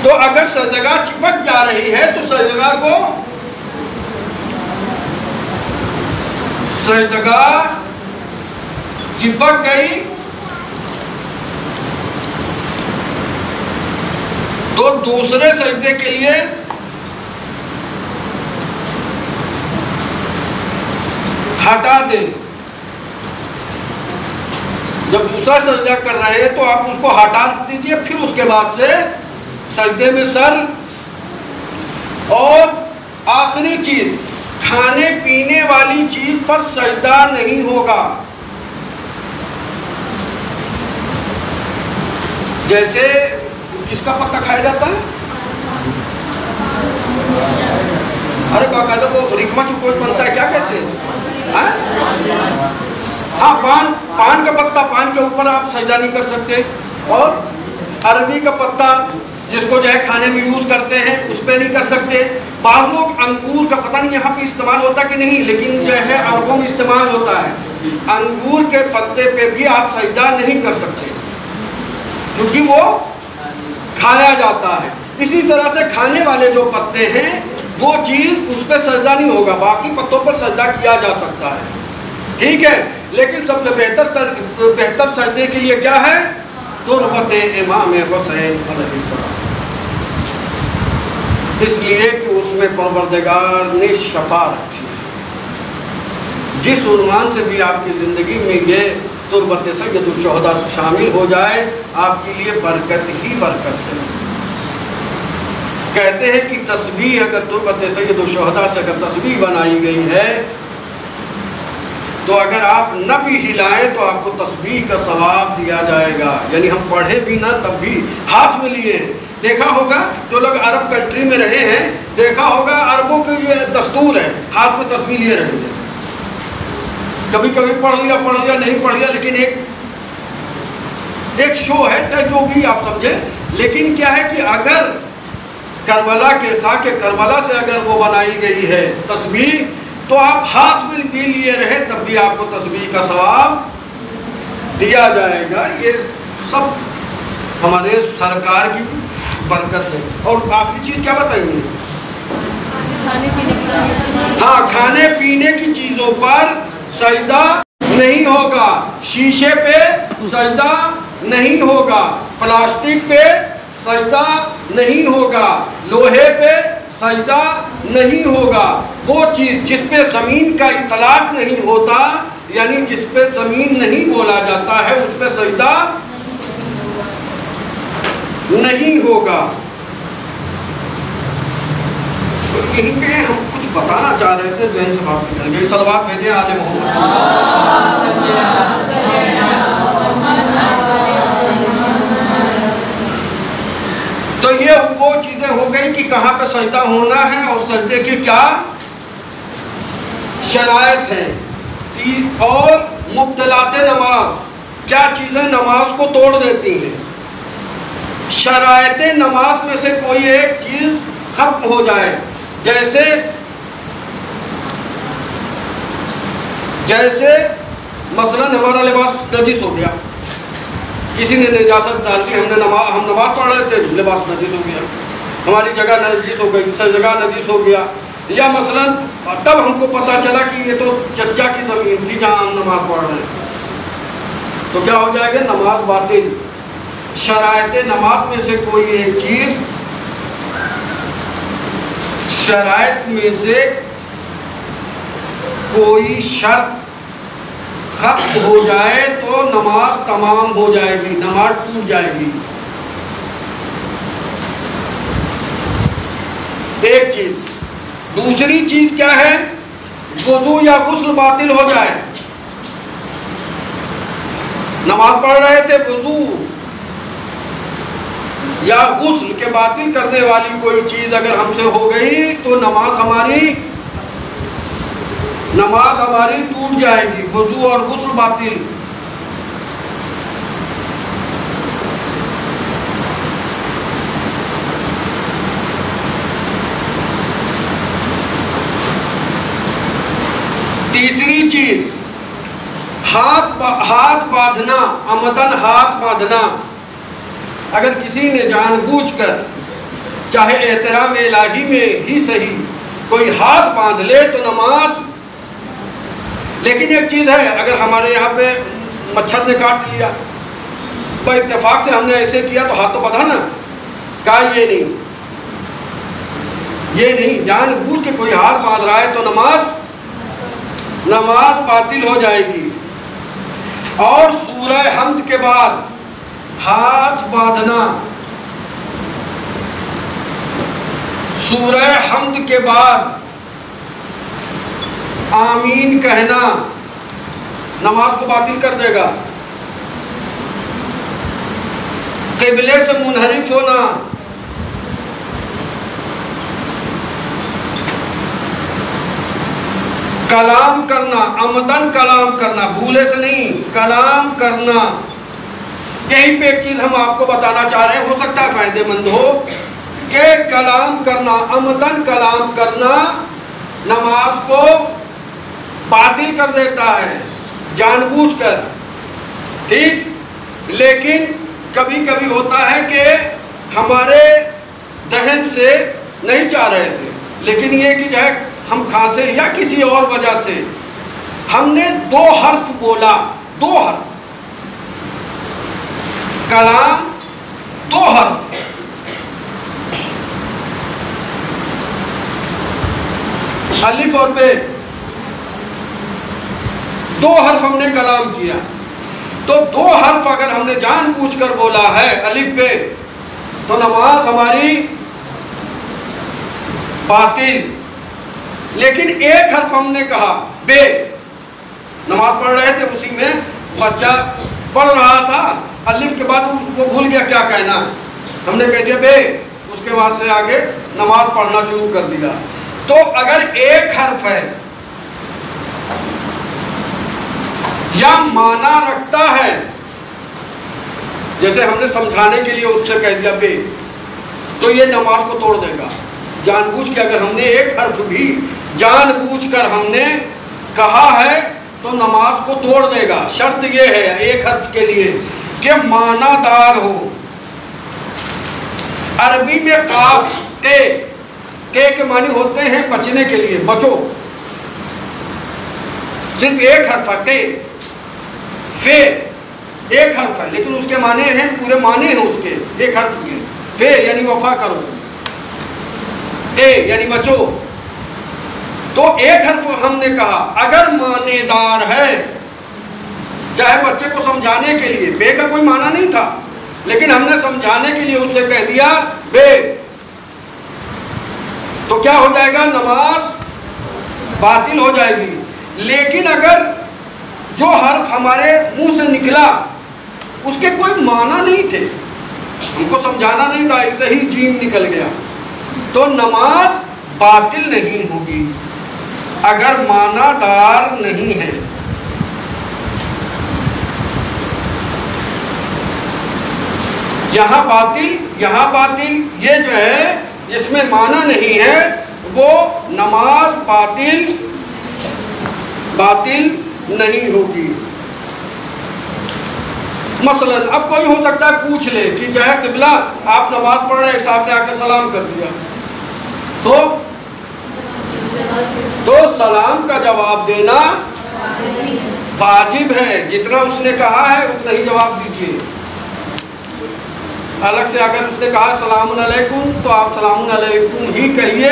تو اگر سجدگاہ چپک جا رہی ہے تو سجدگاہ چپک گئی تو دوسرے سجدے کے لیے ہٹا دیں. جب دوسرا سجدہ کر رہے ہیں تو آپ اس کو ہٹا دیجئے، پھر اس کے بعد سے سجدے میں سر. اور آخری چیز، کھانے پینے والی چیز پر سجدہ نہیں ہوگا. جیسے کس کا پتا کھایا جاتا ہے؟ ارے باقاعدہ وہ رکما چکوچ بنتا ہے، کیا کہتے ہیں؟ ہاں پان کا پتا، پان کے اوپر آپ سجدہ نہیں کر سکتے. اور عربی کا پتا جس کو جو ہے کھانے میں یوز کرتے ہیں اس پہ نہیں کر سکتے. بعض لوگ انگور کا، پتہ نہیں یہاں پہ استعمال ہوتا کہ نہیں، لیکن جو ہے عربوں میں استعمال ہوتا ہے. انگور کے پتے پہ بھی آپ سجدہ نہیں کر سکتے کیونکہ وہ کھایا جاتا ہے. اسی طرح سے کھانے والے جو پتے ہیں وہ چیز اس پہ سجدہ نہیں ہوگا، باقی پتوں پر سجدہ کیا جا سکتا ہے. ٹھیک ہے. لیکن سب سے بہتر سجدے کے لیے کیا ہے؟ تربت امام حسین علیہ السلام، اس لیے کہ اس میں پروردگار نے شفا رکھی. جس عنوان سے بھی آپ کی زندگی میں یہ تربت سید الشہداء شامل ہو جائے آپ کے لیے برکت ہی برکت ہے. کہتے ہیں کہ تسبیح اگر تربت سید الشہداء سے اگر تسبیح بنائی گئی ہے تو اگر آپ نہ بھی ہلائیں تو آپ کو تسبیح کا ثواب دیا جائے گا. یعنی ہم پڑھے بھی نہ تب بھی ہاتھ میں لیے. دیکھا ہوگا جو لوگ عرب کنٹری میں رہے ہیں، دیکھا ہوگا عربوں کے یہ دستور ہے ہاتھ میں تسبیح لیے رہے ہیں. کبھی کبھی پڑھ لیا نہیں پڑھ لیا، لیکن ایک شو ہے چاہے جو بھی آپ سمجھے. لیکن کیا ہے کہ اگر کربلا کے خاک کربلا سے اگر وہ بنائی گئی ہے تسبیح تو آپ ہاتھ میں بھی لیے رہے تب بھی آپ کو تسبیح کا ثواب دیا جائے گا. یہ سب ہمارے سرکار کی برکت ہے۔ اور آخری چیز کیا بتائیں گے؟ ہاں، کھانے پینے کی چیزوں پر سجدہ نہیں ہوگا، شیشے پہ سجدہ نہیں ہوگا، پلاسٹک پہ سجدہ نہیں ہوگا، لوہے پہ سجدہ نہیں ہوگا۔ وہ چیز جس پہ زمین کا اطلاق نہیں ہوتا، یعنی جس پہ زمین نہیں بولا جاتا ہے، اس پہ سجدہ نہیں ہوگا۔ یہیں پہ ہم کچھ بتانا چاہ رہے تھے، ذہن سے بات نکل گئی۔ صلوات بھیجیں آل محمد۔ تو یہ وہ چیزیں ہو گئی کہ کہاں پہ سجدہ ہونا ہے اور سجدے کی کیا شرائط ہیں۔ اور مبطلات نماز، کیا چیزیں نماز کو توڑ دیتی ہیں۔ شرائط نماز میں سے کوئی ایک چیز ختم ہو جائے، جیسے مثلا ہمارا لباس نجس ہو گیا، کسی نے نجاست ڈال کے ہم نماز پڑھ رہے تھے، لباس نجس ہو گیا، ہماری جگہ نجس ہو گئی، جگہ نجس ہو گیا، یا مثلا تب ہم کو پتا چلا کہ یہ تو چچا کی زمین تھی جہاں ہم نماز پڑھ رہے ہیں، تو کیا ہو جائے گا؟ نماز باطل۔ شرائط نماز میں سے کوئی ایک چیز، شرائط میں سے کوئی شرط ختم ہو جائے تو نماز تمام ہو جائے گی، نماز ٹوٹ جائے گی۔ ایک چیز۔ دوسری چیز کیا ہے؟ وضو یا غسل باطل ہو جائے۔ نماز پڑھ رہے تھے، وضو یا غسل کے باطل کرنے والی کوئی چیز اگر ہم سے ہو گئی تو نماز ہماری ٹوٹ جائے گی، وضو اور غسل باطل۔ تیسری چیز، ہاتھ باندھنا، عمدن ہاتھ باندھنا۔ اگر کسی نے جان بوجھ کر، چاہے احترام الہی میں ہی صحیح، کوئی ہاتھ باندھ لے تو نماز۔ لیکن ایک چیز ہے، اگر ہمارے یہاں پہ مچھر نے کاٹ لیا، تو اتفاق سے ہم نے ایسے کیا تو ہاتھ تو بدھا نا، کہا یہ نہیں، جان بوجھ کے کوئی ہاتھ باندھ رہا ہے تو نماز باطل ہو جائے گی۔ اور سورہ حمد کے بعد ہاتھ باندھنا، سورہ حمد کے بعد آمین کہنا نماز کو باطل کر دے گا۔ قبلے سے منحرف ہونا، کلام کرنا، عمدن کلام کرنا، بھولے سے نہیں، کلام کرنا۔ یہیں پہ ایک چیز ہم آپ کو بتانا چاہ رہے ہیں، ہو سکتا ہے فائدے مند ہو، کہ کلام کرنا، عمدن کلام کرنا نماز کو باطل کر دیتا ہے، جان بوجھ کر، ٹھیک۔ لیکن کبھی کبھی ہوتا ہے کہ ہمارے ذہن سے نہیں چاہ رہے تھے، لیکن یہ کہ جو ہے ہم کھانسے یا کسی اور وجہ سے ہم نے 2 حرف بولا، 2 حرف، کلام 2 حرف، الف اور بے، 2 حرف ہم نے کلام کیا، تو 2 حرف اگر ہم نے جان بوجھ کر بولا ہے الف بے، تو نماز ہماری باطل۔ لیکن 1 حرف ہم نے کہا بے، نماز پڑھ رہے تھے، اسی میں بچہ پڑھ رہا تھا، الف کے بعد وہ بھول گیا کیا کہنا، ہم نے کہہ دیا بے، اس کے بعد سے آگے نماز پڑھنا شروع کر دیا۔ تو اگر 1 حرف ہے یا معنی رکھتا ہے، جیسے ہم نے سمجھانے کے لیے اس سے کہہ دیا بے، تو یہ نماز کو توڑ دے گا۔ جان بوجھ کے اگر ہم نے 1 حرف بھی جان بوجھ کر ہم نے کہا ہے تو نماز کو توڑ دے گا۔ شرط یہ ہے 1 حرف کے لیے کہ معنی دار ہو، عربی میں قاف کے معنی ہوتے ہیں بچنے کے لیے، بچو، صرف ایک حرف ہے، فے ایک حرف ہے، لیکن اس کے معنی ہیں پورے معنی ہیں اس کے ایک حرف کے، فے یعنی وفا کرو، یعنی بچو. تو ایک حرف ہم نے کہا اگر معنی دار ہے، چاہے بچے کو سمجھانے کے لیے، بے کا کوئی معنی نہیں تھا لیکن ہم نے سمجھانے کے لیے اس سے کہہ دیا بے، تو کیا ہو جائے گا؟ نماز باطل ہو جائے گی. لیکن اگر جو حرف ہمارے منہ سے نکلا اس کے کوئی معنی نہیں تھے، ہم کو سمجھانا نہیں تھا، ایسے ہی جیم نکل گیا، تو نماز باطل نہیں ہوگی اگر معنی دار نہیں ہے. یہاں باطل یہ جو ہے جس میں معنی نہیں ہے وہ نماز باطل نہیں ہوگی. مثلا اب کوئی ہو سکتا ہے پوچھ لے کہ جو ہے قبلہ آپ نماز پڑھ رہے ہیں، صاحب نے آ کے سلام کر دیا، تو سلام کا جواب دینا واجب ہے. جتنا اس نے کہا ہے اتنا ہی جواب دیجیے. الگ سے اگر اس نے کہا سلام علیکم تو آپ سلام علیکم ہی کہیے،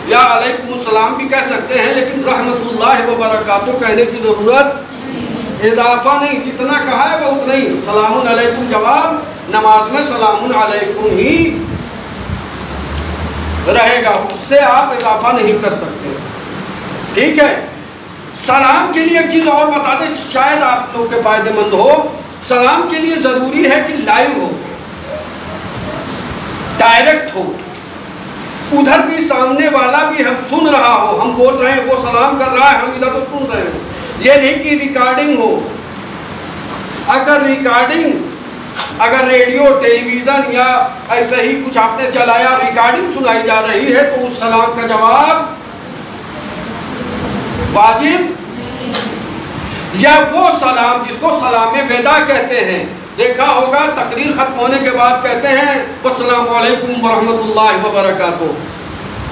یا علیکم السلام بھی کہہ سکتے ہیں، لیکن رحمت اللہ وبرکاتہ کہنے کی ضرورت، اضافہ نہیں، جتنا کہا ہے وہ اتنا ہی. سلام علیکم جواب نماز میں سلام علیکم ہی رہے گا، اس سے آپ اضافہ نہیں کر سکتے. ٹھیک ہے. سلام کے لیے ایک چیز اور بتا دیں، شاید آپ لوگ کے فائدے مند ہو. سلام کے لیے ضروری ہے کہ لائیو ہو، ڈائریکٹ ہو، ادھر بھی سامنے والا بھی ہم سن رہا ہو، ہم بول رہے ہیں وہ سلام کر رہا ہے، ہم ادھر تو سن رہے ہیں. یہ نہیں کہ ریکارڈنگ ہو. اگر ریڈیو ٹیلی ویژن یا ایسے ہی کچھ آپ نے چلایا، ریکارڈنگ سنائی جا رہی ہے، تو اس سلام کا جواب واجب. یا وہ سلام جس کو سلام ودا کہتے ہیں، دیکھا ہوگا تقریر ختم ہونے کے بعد کہتے ہیں السلام علیکم ورحمۃ اللہ وبرکاتہ،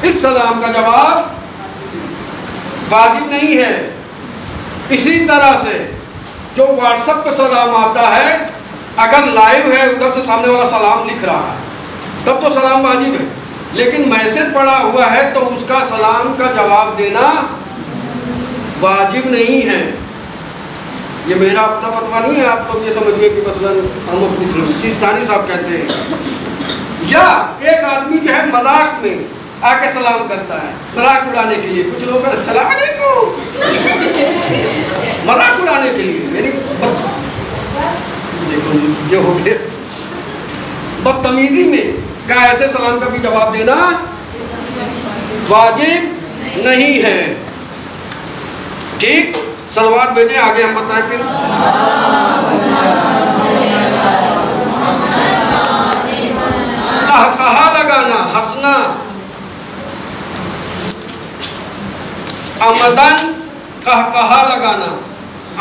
اس سلام کا جواب واجب نہیں ہے. اسی طرح سے جو واٹس ایپ کا سلام آتا ہے، اگر لائیو ہے ادھر سے سامنے والا سلام لکھ رہا ہے تب تو سلام واجب ہے، لیکن میسج پڑا ہوا ہے تو اس کا سلام کا جواب دینا واجب نہیں ہے. یہ میرا اپنا فتویٰ نہیں ہے، آپ لوگ یہ سمجھئے کہ مثلا ہم اپنی طرف سیستانی صاحب کہتے ہیں. یا ایک آدمی جو ہے مذاق میں آ کے سلام کرتا ہے، مذاق اڑانے کے لیے. کچھ لوگ السلام علیکم، مذاق اڑانے کے لیے، یعنی دیکھو یہ ہو گئے بدتمیزی میں. کیا ایسے سلام کا بھی جواب دینا واجب نہیں ہے. ٹھیک. صلوات بھیجیں آگے ہم بتائیں پھر. کہا لگانا، ہنسنا، عمدن کہا لگانا،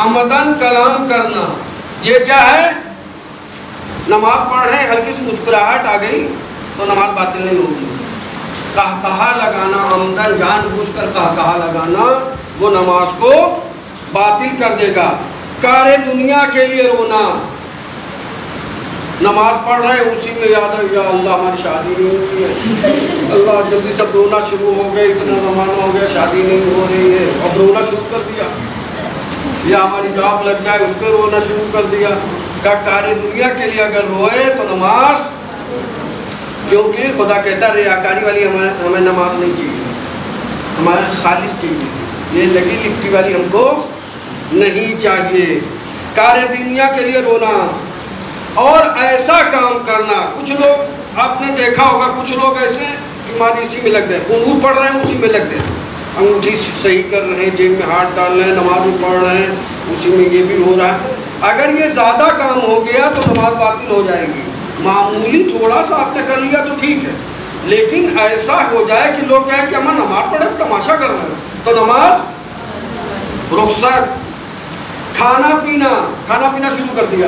عمدن کلام کرنا، یہ کیا ہے؟ نماز پڑھ رہے ہیں ہلکی سی مسکراہٹ آ گئی تو نماز باطل نہیں ہوگی. کہا لگانا، عمدن جان بوجھ کر کہا لگانا، وہ نماز کو باطل کر دے گا. کار دنیا کے لیے رونا، نماز پڑھ رہے ہیں اسی میں یاد ہے یا اللہ ہماری شادی نہیں ہوئی ہے، اللہ جلدی سب رونا شروع ہو گئے، اتنا زمانہ ہو گیا شادی نہیں ہو رہی ہے، اب رونا شروع کر دیا. یا ہماری جاب لگ جائے اس پہ رونا شروع کر دیا. کار دنیا کے لیے اگر روئے تو نماز، کیونکہ خدا کہتا ہے ریاکاری والی ہمیں نماز نہیں چاہیے، ہمیں خالص چاہیے، یہ لگی لپٹی والی ہم کو نہیں چاہیے. کار دنیا کے لیے رونا اور ایسا کام کرنا. کچھ لوگ آپ نے دیکھا ہوگا، کچھ لوگ ایسے بیماری اسی میں لگ گئے، قنوت پڑھ رہے ہیں اسی میں لگ گئے، انگوٹھی صحیح کر رہے ہیں، جیب میں ہاتھ ڈال رہے ہیں، نماز بھی پڑھ رہے ہیں، اسی میں یہ بھی ہو رہا ہے. اگر یہ زیادہ کام ہو گیا تو نماز باطل ہو جائے گی. معمولی تھوڑا سا آپ نے کر لیا تو ٹھیک ہے، لیکن ایسا ہو جائے کہ لوگ کہیں کہ ہم نماز پڑھے تماشا کر رہے ہیں، تو نماز رخصت. کھانا پینا شروع کر دیا،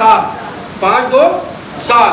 7, 5 2 7।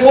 2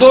2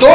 2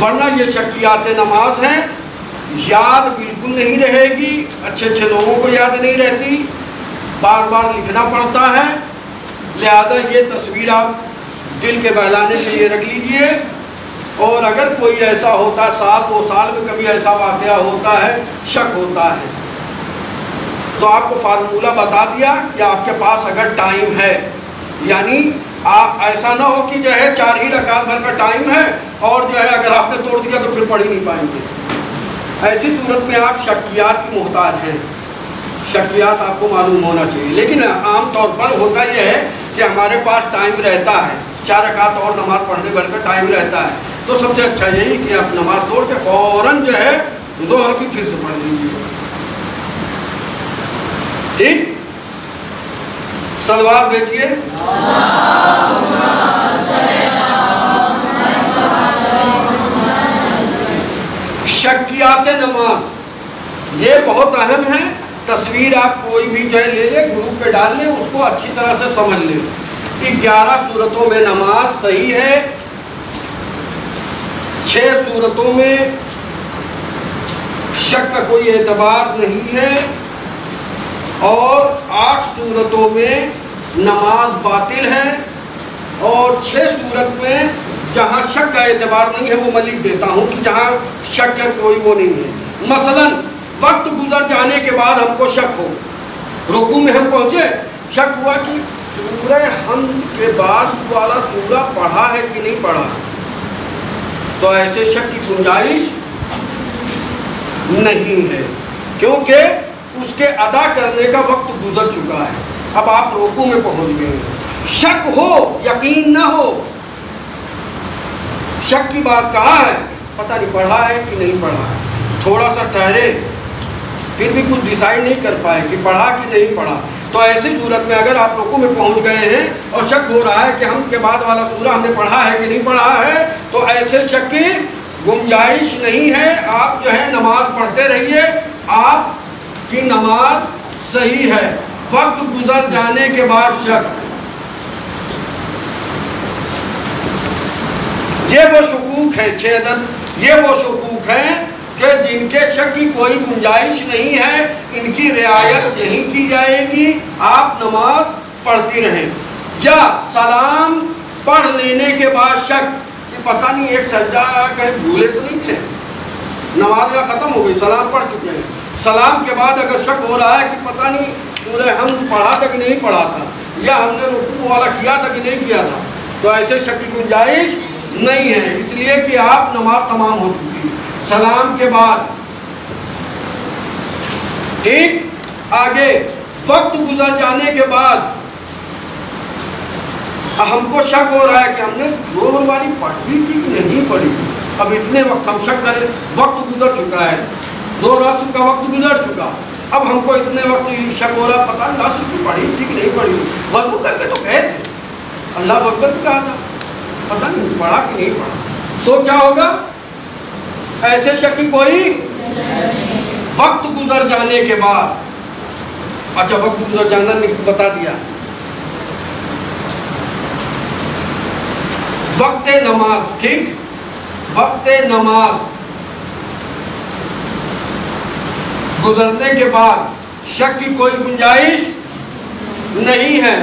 ورنہ یہ شکیات نماز ہیں. یاد بالکل نہیں رہے گی, اچھے اچھے لوگوں کو یاد نہیں رہتی, بار بار لکھنا پڑتا ہے. لہذا یہ تصویر آپ دل کے بہلانے کے لیے رکھ لیجئے. اور اگر کوئی ایسا ہوتا ہے, سال 2 سال میں کبھی ایسا واقعہ ہوتا ہے, شک ہوتا ہے, تو آپ کو فارمولہ بتا دیا کہ آپ کے پاس اگر ٹائم ہے, یعنی آپ ایسا نہ ہو کہ جو ہے 4 ہی رکعت بھر کا ٹائم ہے اور جو ہے اگر آپ نے توڑ دیا تو پھر پڑھ ہی نہیں پائیں گے. ایسی صورت میں آپ شکیات کی محتاج ہیں. شکیات آپ کو معلوم ہونا چاہیے. لیکن عام طور پر ہوتا یہ ہے کہ ہمارے پاس ٹائم رہتا ہے, 4 رکعت اور نماز پڑھنے بھر کا ٹائم رہتا ہے, تو سب سے اچھا یہی کہ آپ نماز توڑ کے فوراً جو ہے ظہر کی پھر سے پڑھ لیجیے. ٹھیک, صلوات بھیجیے. شکیات نماز یہ بہت اہم ہے. تصویر آپ کوئی بھی جو ہے لے لیں, گروپ پہ ڈال لیں, اس کو اچھی طرح سے سمجھ لیں. 11 صورتوں میں نماز صحیح ہے, 6 صورتوں میں شک کا کوئی اعتبار نہیں ہے, اور 8 صورتوں میں نماز باطل ہے, اور 6 صورت میں جہاں شک کا اعتبار نہیں ہے وہ میں لکھ دیتا ہوں کہ جہاں شک کا کوئی وہ نہیں ہے. مثلا وقت گزر جانے کے بعد ہم کو شک ہو, رکوع میں ہم پہنچے, شک ہوا کہ سورہ حمد کے بعد والا سورہ پڑھا ہے کہ نہیں پڑھا, تو ایسے شک کی گنجائش نہیں ہے, کیونکہ اس کے ادا کرنے کا وقت گزر چکا ہے. اب آپ رکوع میں پہنچ گئے, شک ہو یقین نہ ہو, شک کی بات کہاں ہے, پتہ نہیں پڑھا ہے کہ نہیں پڑھا ہے, تھوڑا سا ٹھہرے, پھر بھی کچھ ڈیسائیڈ نہیں کر پائے کہ پڑھا کہ نہیں پڑھا, تو ایسی صورت میں اگر آپ رکوع میں پہنچ گئے ہیں اور شک ہو رہا ہے کہ ہم کے بعد والا سورہ ہم نے پڑھا ہے کہ نہیں پڑھا ہے, تو ایسے شک کی گنجائش نہیں ہے. آپ جو ہے نماز پڑھتے رہیے, آپ کی نماز صحیح ہے. وقت گزر جانے کے بعد شک, یہ وہ شکوک ہے 6 عدد, یہ وہ شکوک ہیں کہ جن کے شک کی کوئی گنجائش نہیں ہے, ان کی رعایت نہیں کی جائے گی, آپ نماز پڑھتی رہیں. یا سلام پڑھ لینے کے بعد شک کہ پتہ نہیں ایک سجدہ کہیں بھولے تو نہیں تھے, نماز یا ختم ہو گئی, سلام پڑھ چکے ہیں, سلام کے بعد اگر شک ہو رہا ہے کہ پتہ نہیں سورہ حمد پڑھا تھا کہ نہیں پڑھا تھا, یا ہم نے رکوع والا کیا تھا کہ نہیں کیا تھا, تو ایسے شک کی گنجائش نہیں ہے, اس لیے کہ آپ نماز تمام ہو چکی. سلام کے بعد ٹھیک. آگے وقت گزر جانے کے بعد ہم کو شک ہو رہا ہے کہ ہم نے ظہر والی پڑھی تھی کہ نہیں پڑھی, اب اتنے وقت ہم شک کریں, وقت گزر چکا ہے, ظہر عصر کا وقت گزر چکا, اب ہم کو اتنے وقت شک ہو رہا, پتہ نہیں عصر کی پڑھی تھی کہ نہیں پڑھی, وضو کر کے تو گئے تھے, اللہ اکبر کہا تھا, پتہ نہیں پڑھا کہ نہیں پڑھا, تو کیا ہوگا, ایسے شک کی کوئی وقت گزر جانے کے بعد. اچھا وقت گزر جانا بتا دیا. وقت نماز, ٹھیک, وقت نماز گزرنے کے بعد شک کی کوئی گنجائش نہیں ہے.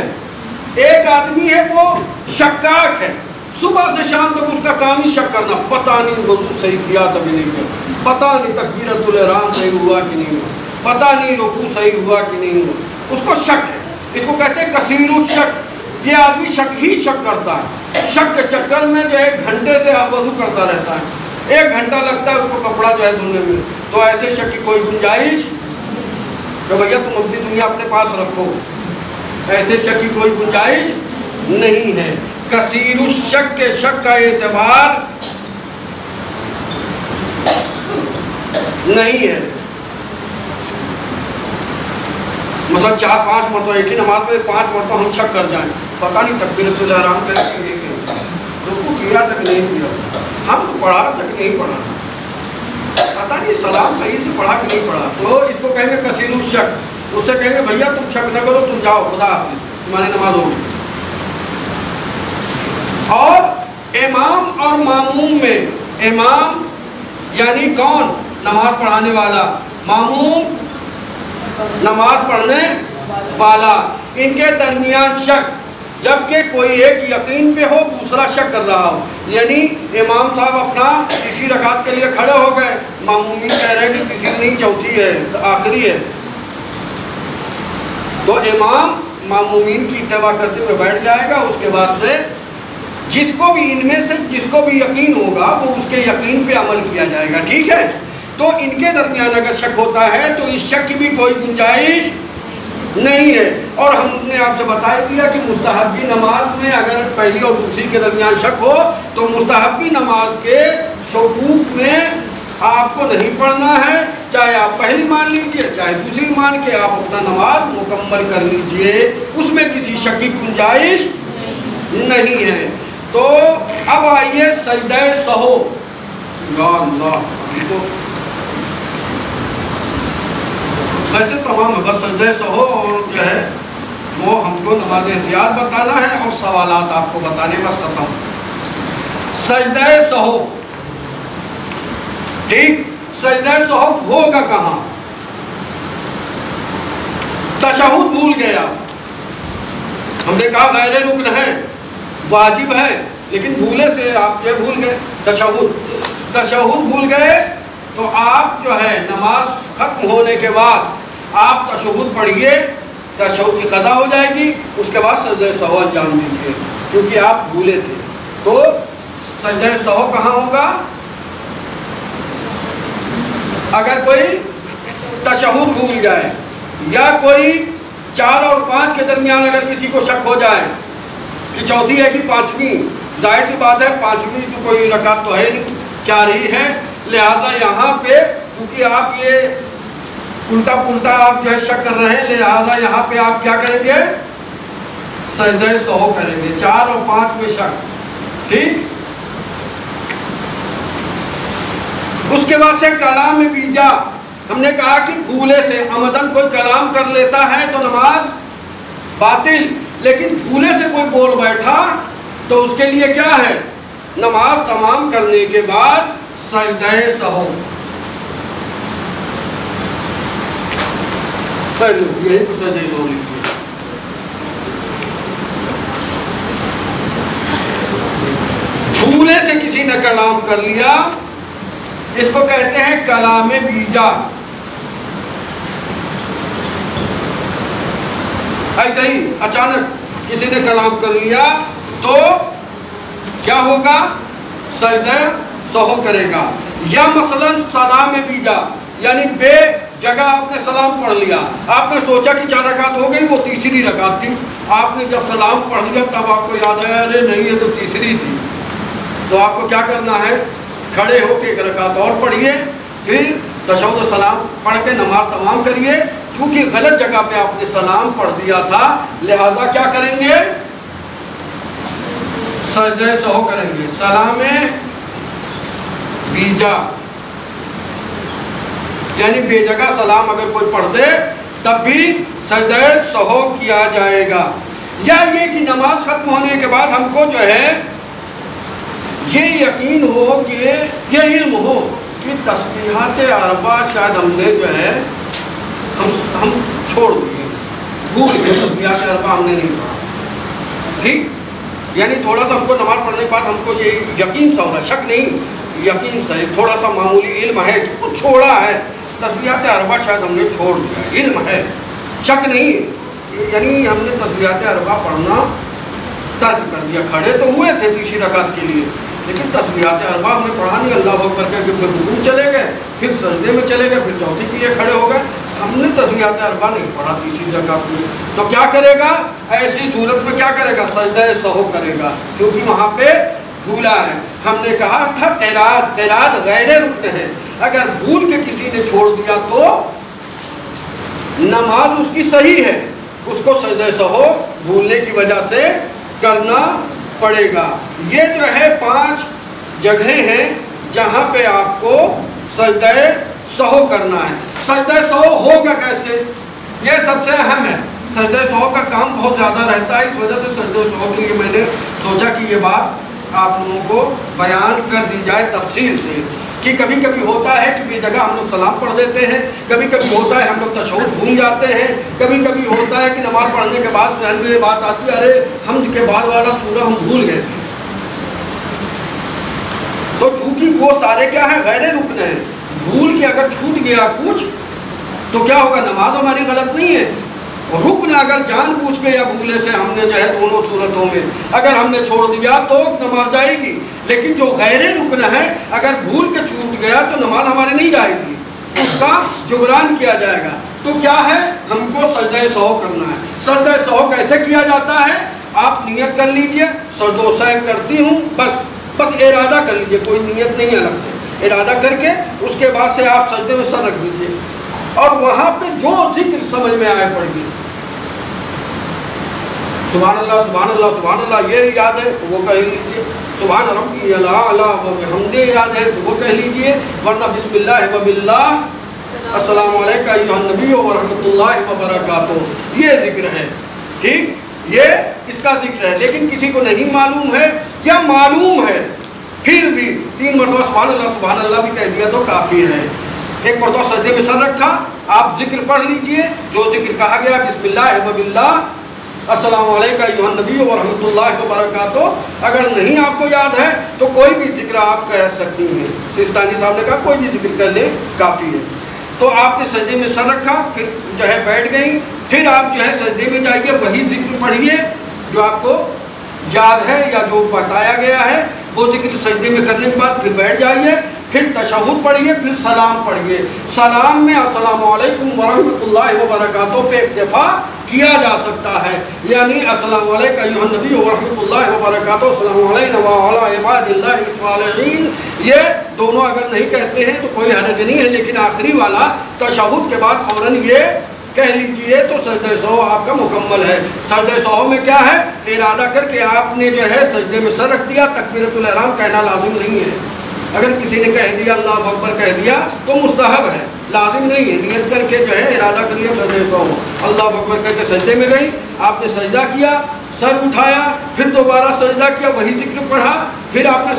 ایک آدمی ہے وہ شکاک ہے, صبح سے شام تک اس کا کام ہی شک کرنا, پتہ نہیں وضو صحیح کیا تبھی نہیں کیا, پتہ نہیں تکبیرۃ الاحرام صحیح ہوا کہ نہیں ہوا, پتہ نہیں رکوع صحیح ہوا کہ نہیں ہوا, اس کو شک ہے. اس کو کہتے ہیں کثیر الشک. یہ آدمی شک ہی شک کرتا ہے, شک کے چکر میں جو 1 گھنٹے سے وضو کرتا رہتا ہے, 1 گھنٹہ لگتا ہے اس کو کپڑا جو ہے دھلنے میں, تو ایسے شک کی کوئی گنجائش کہ بھیا تم اپنی دنیا اپنے پاس رکھو, ایسے شک کی کوئی گنجائش نہیں ہے. کثیر الشک کے شک کا اعتبار نہیں ہے. مثلا 4-5 مرتبہ ایک ہی نماز میں 5 مرتبہ ہم شک کر جائیں, پتہ نہیں تکبیرۃ الاحرام کریں کہ نہیں کریں, رکوع کیا تک نہیں کیا, ہم پڑھا تک نہیں پڑھا, پتہ نہیں سلام صحیح سے پڑھا کہ نہیں پڑھا, تو اس کو کہیں گے کثیر الشک. اس سے کہیں گے بھیا تم شک نہ کرو, تم جاؤ, خدا حافظ, تمہاری نماز ہوگی. اور امام اور معموم میں، امام یعنی کون؟ نماز پڑھانے والا، معموم نماز پڑھنے والا، ان کے درمیان شک، جبکہ کوئی ایک یقین پہ ہو دوسرا شک کر رہا ہو. یعنی امام صاحب اپنا تیسری رکعت کے لیے کھڑے ہو گئے، معمومین کہہ رہے ہیں کہ تیسری نہیں چوتھی ہے آخری ہے، تو امام معمومین کی اتباع کرتے ہوئے بیٹھ جائے گا. اس کے بعد سے جس کو بھی ان میں سے جس کو بھی یقین ہوگا وہ اس کے یقین پہ عمل کیا جائے گا. ٹھیک ہے، تو ان کے درمیان اگر شک ہوتا ہے تو اس شک کی بھی کوئی گنجائش نہیں ہے. اور ہم نے آپ سے بتا دیا کہ مستحبی نماز میں اگر پہلی اور دوسری کے درمیان شک ہو تو مستحبی نماز کے شکوک میں آپ کو نہیں پڑھنا ہے، چاہے آپ پہلی مان لیجئے چاہے دوسری مان کے آپ اپنا نماز مکمل کر لیجئے، اس میں کسی شک کی گنجائش نہیں ہے. تو اب آئیے سجدہ سہو. یا اللہ، ویسے تمام بس سجدہ سہو اور جو ہے وہ ہم کو نماز احتیاط بتانا ہے اور سوالات آپ کو بتانے بس ختم. سجدہ سہو، ٹھیک، سجدہ سہو ہوگا کہاں؟ تشہد بھول گیا، ہم نے کہا غیر رکن ہے، واجب ہے، لیکن بھولے سے آپ یہ بھول گئے تشہد بھول گئے تو آپ جو ہے نماز ختم ہونے کے بعد آپ تشہد پڑھیے، تشہد کی قضا ہو جائے گی، اس کے بعد سجدہ سہو انجام دیجیے کیونکہ آپ بھولے تھے. تو سجدہ سہو کہاں ہوگا؟ اگر کوئی تشہد بھول جائے یا کوئی 4 اور 5 کے درمیان اگر کسی کو شک ہو جائے کہ چوتھی ہے کہ پانچویں، ظاہر سی بات ہے پانچویں تو کوئی رکعت تو ہے نہیں، 4 ہی ہے، لہذا یہاں پہ کیونکہ آپ یہ الٹا پلٹا آپ جو ہے شک کر رہے ہیں، لہذا یہاں پہ آپ کیا کریں گے؟ سجدہ سہو کریں گے. 4 اور 5 میں شک، ٹھیک. اس کے بعد سے کلام بیجا، ہم نے کہا کہ بھولے سے عمدن کوئی کلام کر لیتا ہے تو نماز باطل، لیکن بھولے سے کوئی بول بیٹھا تو اس کے لیے کیا ہے؟ نماز تمام کرنے کے بعد سجدہ سہو. یہی تو سجدہ سہو لکھیے. بھولے سے کسی نے کلام کر لیا، اس کو کہتے ہیں کلام بیجا. ایسے ہی اچانک کسی نے کلام کر لیا تو کیا ہوگا؟ سجدہ سہو کرے گا. یا مثلا سلام بیجا، یعنی بے جگہ آپ نے سلام پڑھ لیا، آپ نے سوچا کہ 4 رکعت ہو گئی، وہ تیسری رکعت تھی، آپ نے جب سلام پڑھ لیا تب آپ کو یاد آیا ارے نہیں یہ تو تیسری تھی. تو آپ کو کیا کرنا ہے؟ کھڑے ہو کے 1 رکعت اور پڑھیے، پھر تشہد و سلام پڑھ کے نماز تمام کریے. چونکہ غلط جگہ پہ آپ نے سلام پڑھ دیا تھا لہذا کیا کریں گے؟ سجدہ سہو کریں گے. سلام بیجا یعنی بے جگہ سلام اگر کوئی پڑھ دے تب بھی سجدہ سہو کیا جائے گا. یا یہ کہ نماز ختم ہونے کے بعد ہم کو جو ہے یہ یقین ہو کہ یہ علم ہو کہ تسبیحات 4 شاید ہم نے جو ہے ہم چھوڑ دیے، بھول گئے، تسبیحات 4 ہم نے نہیں پڑھا. ٹھیک، یعنی تھوڑا سا ہم کو نماز پڑھنے کے بعد ہم کو یہ یقین سا ہونا، شک نہیں، یقین سا، تھوڑا سا معمولی علم ہے کہ کچھ چھوڑا ہے، تسبیحات 4 شاید ہم نے چھوڑ دیا، علم ہے، شک نہیں. یعنی ہم نے تسبیحات 4 پڑھنا ترک کر دیا. کھڑے تو ہوئے تھے تیسری رکعت کے لیے لیکن تسبیحات 4 ہم نے پڑھا نہیں، اللہ اکبر کر کے پھر رکوع چلے گئے، پھر سجدے میں چلے گئے، پھر چوتھی کے لیے کھڑے ہو گئے، ہم نے تسبیحات 4 نہیں پڑھا تیسری رکعت میں. تو کیا کرے گا؟ ایسی صورت میں کیا کرے گا؟ سجدہ سہو کرے گا کیونکہ وہاں پہ بھولا ہے. ہم نے کہا تھا قرات غیر رکن ہے، اگر بھول کے کسی نے چھوڑ دیا تو نماز اس کی صحیح ہے، اس کو سجدہ سہو بھولنے کی وجہ سے کرنا پڑے گا. یہ جو ہے 5 جگہیں ہیں جہاں پہ آپ کو سجدہ سہو کرنا ہے. سجدہ سہو ہوگا کیسے؟ یہ سب سے اہم ہے. سجدہ سہو کا کام بہت زیادہ رہتا ہے، اس وجہ سے سجدہ سہو کے لیے میں نے سوچا کہ یہ بات آپ لوگوں کو بیان کر دی جائے تفصیل سے کہ کبھی کبھی ہوتا ہے کہ بے جگہ ہم لوگ سلام پڑھ دیتے ہیں، کبھی کبھی ہوتا ہے ہم لوگ تشہد بھول جاتے ہیں، کبھی کبھی ہوتا ہے کہ نماز پڑھنے کے بعد ذہن میں یہ بات آتی ہے ارے حمد کے بعد والا سورہ ہم بھول گئے تھے۔ تو چونکہ وہ سارے کیا ہے غیر رکن ہیں، بھول کے اگر چھوٹ گیا کچھ تو کیا ہوگا، نماز ہماری غلط نہیں ہے۔ رکن اگر جان بوجھ کے یا بھولے سے ہم نے جو ہے دونوں صورتوں میں اگر ہم نے چھوڑ دیا تو نماز جائے گی، لیکن جو غیر رکن ہے اگر بھول کے چھوٹ گیا تو نماز ہماری نہیں جائے گی، اس کا جبران کیا جائے گا۔ تو کیا ہے، ہم کو سجدہ سہو کرنا ہے۔ سجدہ سہو کیسے کیا جاتا ہے، آپ نیت کر لیجئے سجدہ سہو کرتی ہوں، بس ارادہ کر لیجئے، کوئی نیت نہیں الگ سے، ارادہ کر کے اس کے بعد سے آپ سجدے میں سر رکھ دیجئے اور وہاں پہ جو ذکر سمجھ میں آئے پڑھیے، سبحان اللہ سبحان اللہ سبحان اللہ یہ یاد ہے تو وہ کہہ لیجئے، سبحان ربی الاعلی و بحمدہ یاد ہے تو وہ کہہ لیجئے، ورنہ بسم اللہ و باللہ السلام علیکم ایھا النبی و رحمۃ اللہ وبرکاتہ، یہ ذکر ہے، ٹھیک، یہ اس کا ذکر ہے۔ لیکن کسی کو نہیں معلوم ہے یا معلوم ہے پھر بھی 3 مرتبہ سبحان اللہ بھی کہہ دیا تو کافی ہے۔ ایک مرتبہ سجدے میں سر رکھا، آپ ذکر پڑھ لیجئے جو ذکر کہا گیا، بسم اللہ و باللہ السلام علیکم ایھا النبی و رحمۃ اللہ وبرکاتہ۔ اگر نہیں آپ کو یاد ہے تو کوئی بھی ذکر آپ کہہ سکتی ہیں، سیستانی صاحب نے کہا کوئی بھی ذکر کر لیں کافی ہے۔ تو آپ نے سجدے میں سر رکھا، پھر جو ہے بیٹھ گئی، پھر آپ جو ہے سجدے میں جائیے، وہی ذکر پڑھیے جو آپ کو یاد ہے یا جو بتایا گیا ہے، وہ ذکر سجدے میں کرنے کے بعد پھر بیٹھ جائیے، پھر تشہد پڑھیے، پھر سلام پڑھیے۔ سلام میں السلام علیکم ورحمۃ اللہ وبرکاتہ پہ اکتفا کیا جا سکتا ہے، یعنی السلام علیکم ایھا النبی ورحمۃ اللہ وبرکاتہ، السلام علینا وعلی عباد اللہ الصالحین، یہ دونوں اگر نہیں کہتے ہیں تو کوئی حرج نہیں ہے، لیکن آخری والا تشہد کے بعد فوراً یہ کہہ لیجئے تو سجدہ سہو آپ کا مکمل ہے۔ سجدہ سہو میں کیا ہے، ارادہ کر کے آپ نے جو ہے سجدے میں سر رکھ دیا، تکبیرۃ الاحرام کہنا لازم نہیں ہے۔ اگر کسی نے کہہ دیا اللہ اکبر کہہ دیا تو مستحب ہے، لازم نہیں ہے، نیت کر کے جو ہے ارادہ کر لیا سجدہ سہو، اللہ اکبر کہہ کے سجدے میں گئی، آپ نے سجدہ کیا، سر اٹھایا، پھر دوبارہ سجدہ کیا، وہی ذکر پڑھا، پھر آپ نے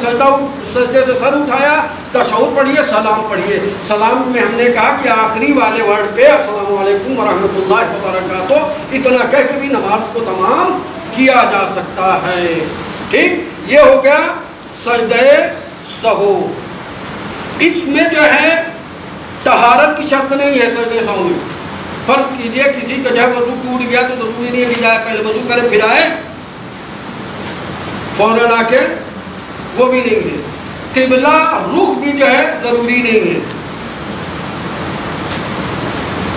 سجدے سے سر اٹھایا، تشہد پڑھیے، سلام پڑھیے۔ سلام میں ہم نے کہا کہ آخری والے ورڈ پہ السلام علیکم ورحمۃ اللہ وبرکاتہ اتنا کہہ کے بھی نماز کو تمام کیا جا سکتا ہے، ٹھیک۔ یہ ہو گیا سجدہ سہو۔ اس میں جو ہے طہارت کی شرط نہیں ہے سجدہ سہو میں۔ فرض کیجئے کسی کا جو ہے وضو ٹوٹ گیا تو ضروری نہیں ہے کہ جائے پہلے وضو کرے پھر آئے فوراً آ کے، وہ بھی نہیں ہے۔ قبلہ رخ بھی جو ہے ضروری نہیں ہے،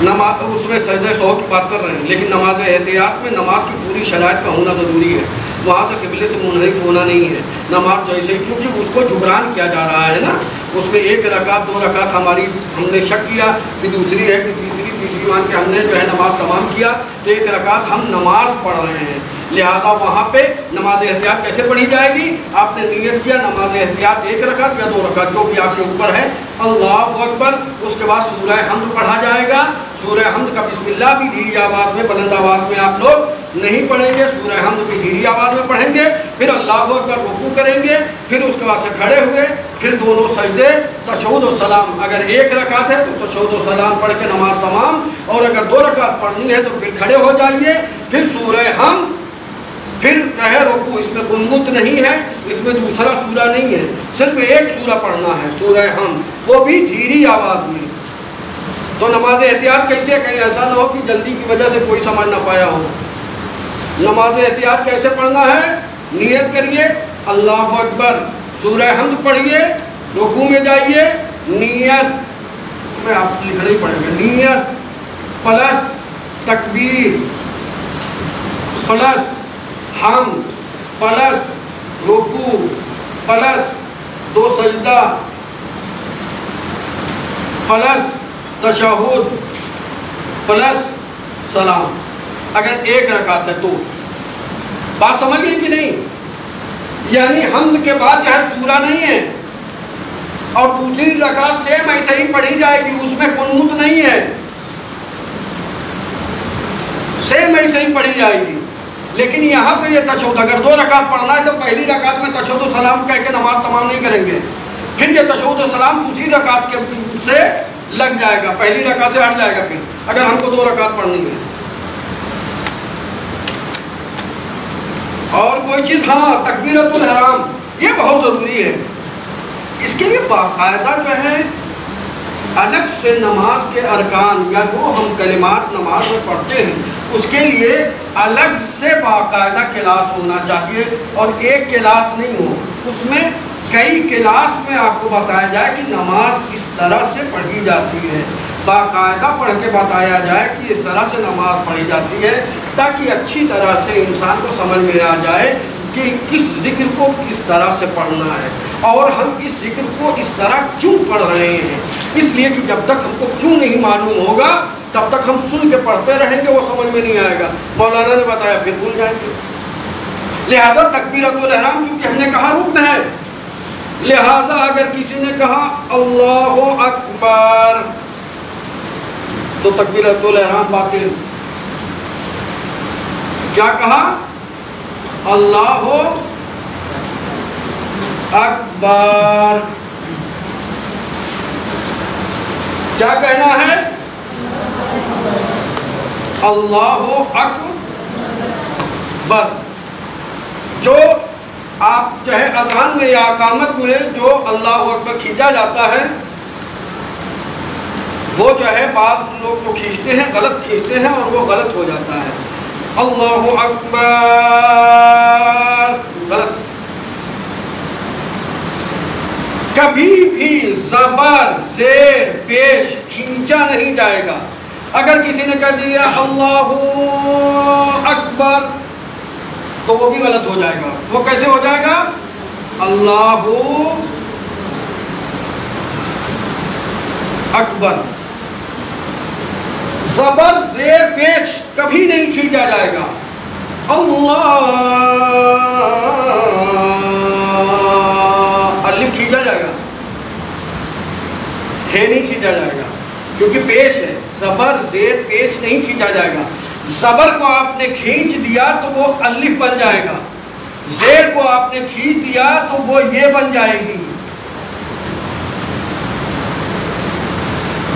نماز اس میں سجدہ سہو کی بات کر رہے ہیں، لیکن نماز احتیاط میں نماز کی پوری شرائط کا ہونا ضروری ہے، وہاں سے قبلے سے منحرف ہونا نہیں ہے۔ نماز جیسے کیونکہ اس کو جبران کیا جا رہا ہے نا، اس میں 1 رکعت 2 رکعت ہماری ہم نے شک کیا کہ دوسری ہے کہ تیسری مان کے ہم نے جو ہے نماز تمام کیا تو 1 رکعت ہم نماز پڑھ رہے ہیں، لہذا وہاں پہ نماز احتیاط کیسے پڑھی جائے گی، آپ نے نیت کیا نماز احتیاط 1 رکعت یا 2 رکعت جو بھی آپ کے اوپر ہے، اللہ اکبر، اس کے بعد سورہ حمد پڑھا جائے گا۔ سورہ حمد کا بسم اللہ بھی دھیری آواز میں، بلند آواز میں آپ لوگ نہیں پڑھیں گے، سورہ حمد بھی دھیری آواز میں پڑھیں گے، پھر اللہ اکبر رکوع کریں گے، پھر اس کے بعد سے کھڑے ہوئے، پھر دونوں سجدے، تشہد و سلام۔ اگر 1 رکعت ہے تو تشہد و سلام پڑھ کے نماز تمام، اور اگر 2 رکعت پڑھنی ہے تو پھر کھڑے ہو جائیے، پھر سورہ حمد، پھر کہے رکوع۔ اس میں قنوت نہیں ہے، اس میں دوسرا سورہ نہیں ہے، صرف ایک سورہ پڑھنا ہے، سورہ حمد، وہ بھی دھیری آواز میں۔ تو نماز احتیاط کیسے، کہیں ایسا نہ ہو کہ جلدی کی وجہ سے کوئی سمجھ نہ پایا ہو۔ نماز احتیاط کیسے پڑھنا ہے، نیت کریے اللہ اکبر، سورہ حمد پڑھیے، رکوع میں جائیے، نیت میں آپ لکھنا ہی پڑیں گے، نیت پلس تکبیر پلس حمد پلس رکوع پلس 2 سجدہ پلس تشہد پلس سلام۔ اگر 1 رکعت ہے تو بات سمجھ گئی کہ نہیں، یعنی حمد کے بعد جو ہے سورہ نہیں ہے، اور دوسری رکعت سیم ایسے ہی پڑھی جائے گی، اس میں قنوت نہیں ہے، سیم ایسے ہی پڑھی جائے گی، لیکن یہاں پہ یہ تشہد اگر 2 رکعت پڑھنا ہے تو پہلی رکعت میں تشہد و سلام کہہ کے نماز تمام نہیں کریں گے، پھر یہ تشہد و سلام دوسری رکعت کے سے لگ جائے گا، پہلی رکعت سے ہٹ جائے گا پھر اگر ہم کو 2 رکعت پڑھنی ہے۔ اور کوئی چیز، ہاں تکبیرۃ الحرام یہ بہت ضروری ہے، اس کے لیے باقاعدہ جو ہے الگ سے نماز کے ارکان یا جو ہم کلمات نماز میں پڑھتے ہیں اس کے لیے الگ سے باقاعدہ کلاس ہونا چاہیے، اور ایک کلاس نہیں ہو، اس میں کئی کلاس میں آپ کو بتایا جائے کہ نماز اس طرح سے پڑھی جاتی ہے، باقاعدہ پڑھ کے بتایا جائے کہ اس طرح سے نماز پڑھی جاتی ہے، تاکہ اچھی طرح سے انسان کو سمجھ میں آ جائے کہ کس ذکر کو کس طرح سے پڑھنا ہے، اور ہم اس ذکر کو اس طرح کیوں پڑھ رہے ہیں۔ اس لیے کہ جب تک ہم کو کیوں نہیں معلوم ہوگا تب تک ہم سن کے پڑھتے رہیں گے، وہ سمجھ میں نہیں آئے گا، مولانا نے بتایا پھر بھول جائیں گے۔ لہذا تکبیرۃ الحرام چونکہ ہم نے کہا رکن ہے، لہذا اگر کسی نے کہا اللہ اکبر تو تکبیرۃ الحرام باطل۔ کیا کہا؟ اللہ اکبر، کیا کہنا ہے؟ اللہ اکبر۔ جو آپ چاہے اذان میں یا اقامت میں جو اللہ اکبر کھینچا جاتا ہے وہ جو ہے بعض لوگ جو کھینچتے ہیں غلط کھینچتے ہیں اور وہ غلط ہو جاتا ہے، اللہ اکبر غلط۔ کبھی بھی زبر زیر پیش کھینچا نہیں جائے گا۔ اگر کسی نے کہہ دیا اللہ اکبر تو وہ بھی غلط ہو جائے گا۔ وہ کیسے ہو جائے گا؟ اللہ اکبر، زبر زیر پیش کبھی نہیں کھینچا جائے گا۔ اللہ الف کھینچا جائے گا، ہے نہیں کھینچا جائے گا کیونکہ پیش ہے، زبر زیر پیش نہیں کھینچا جائے گا۔ زبر کو آپ نے کھینچ دیا تو وہ الف بن جائے گا، زیر کو آپ نے کھینچ دیا تو وہ یہ بن جائے گی،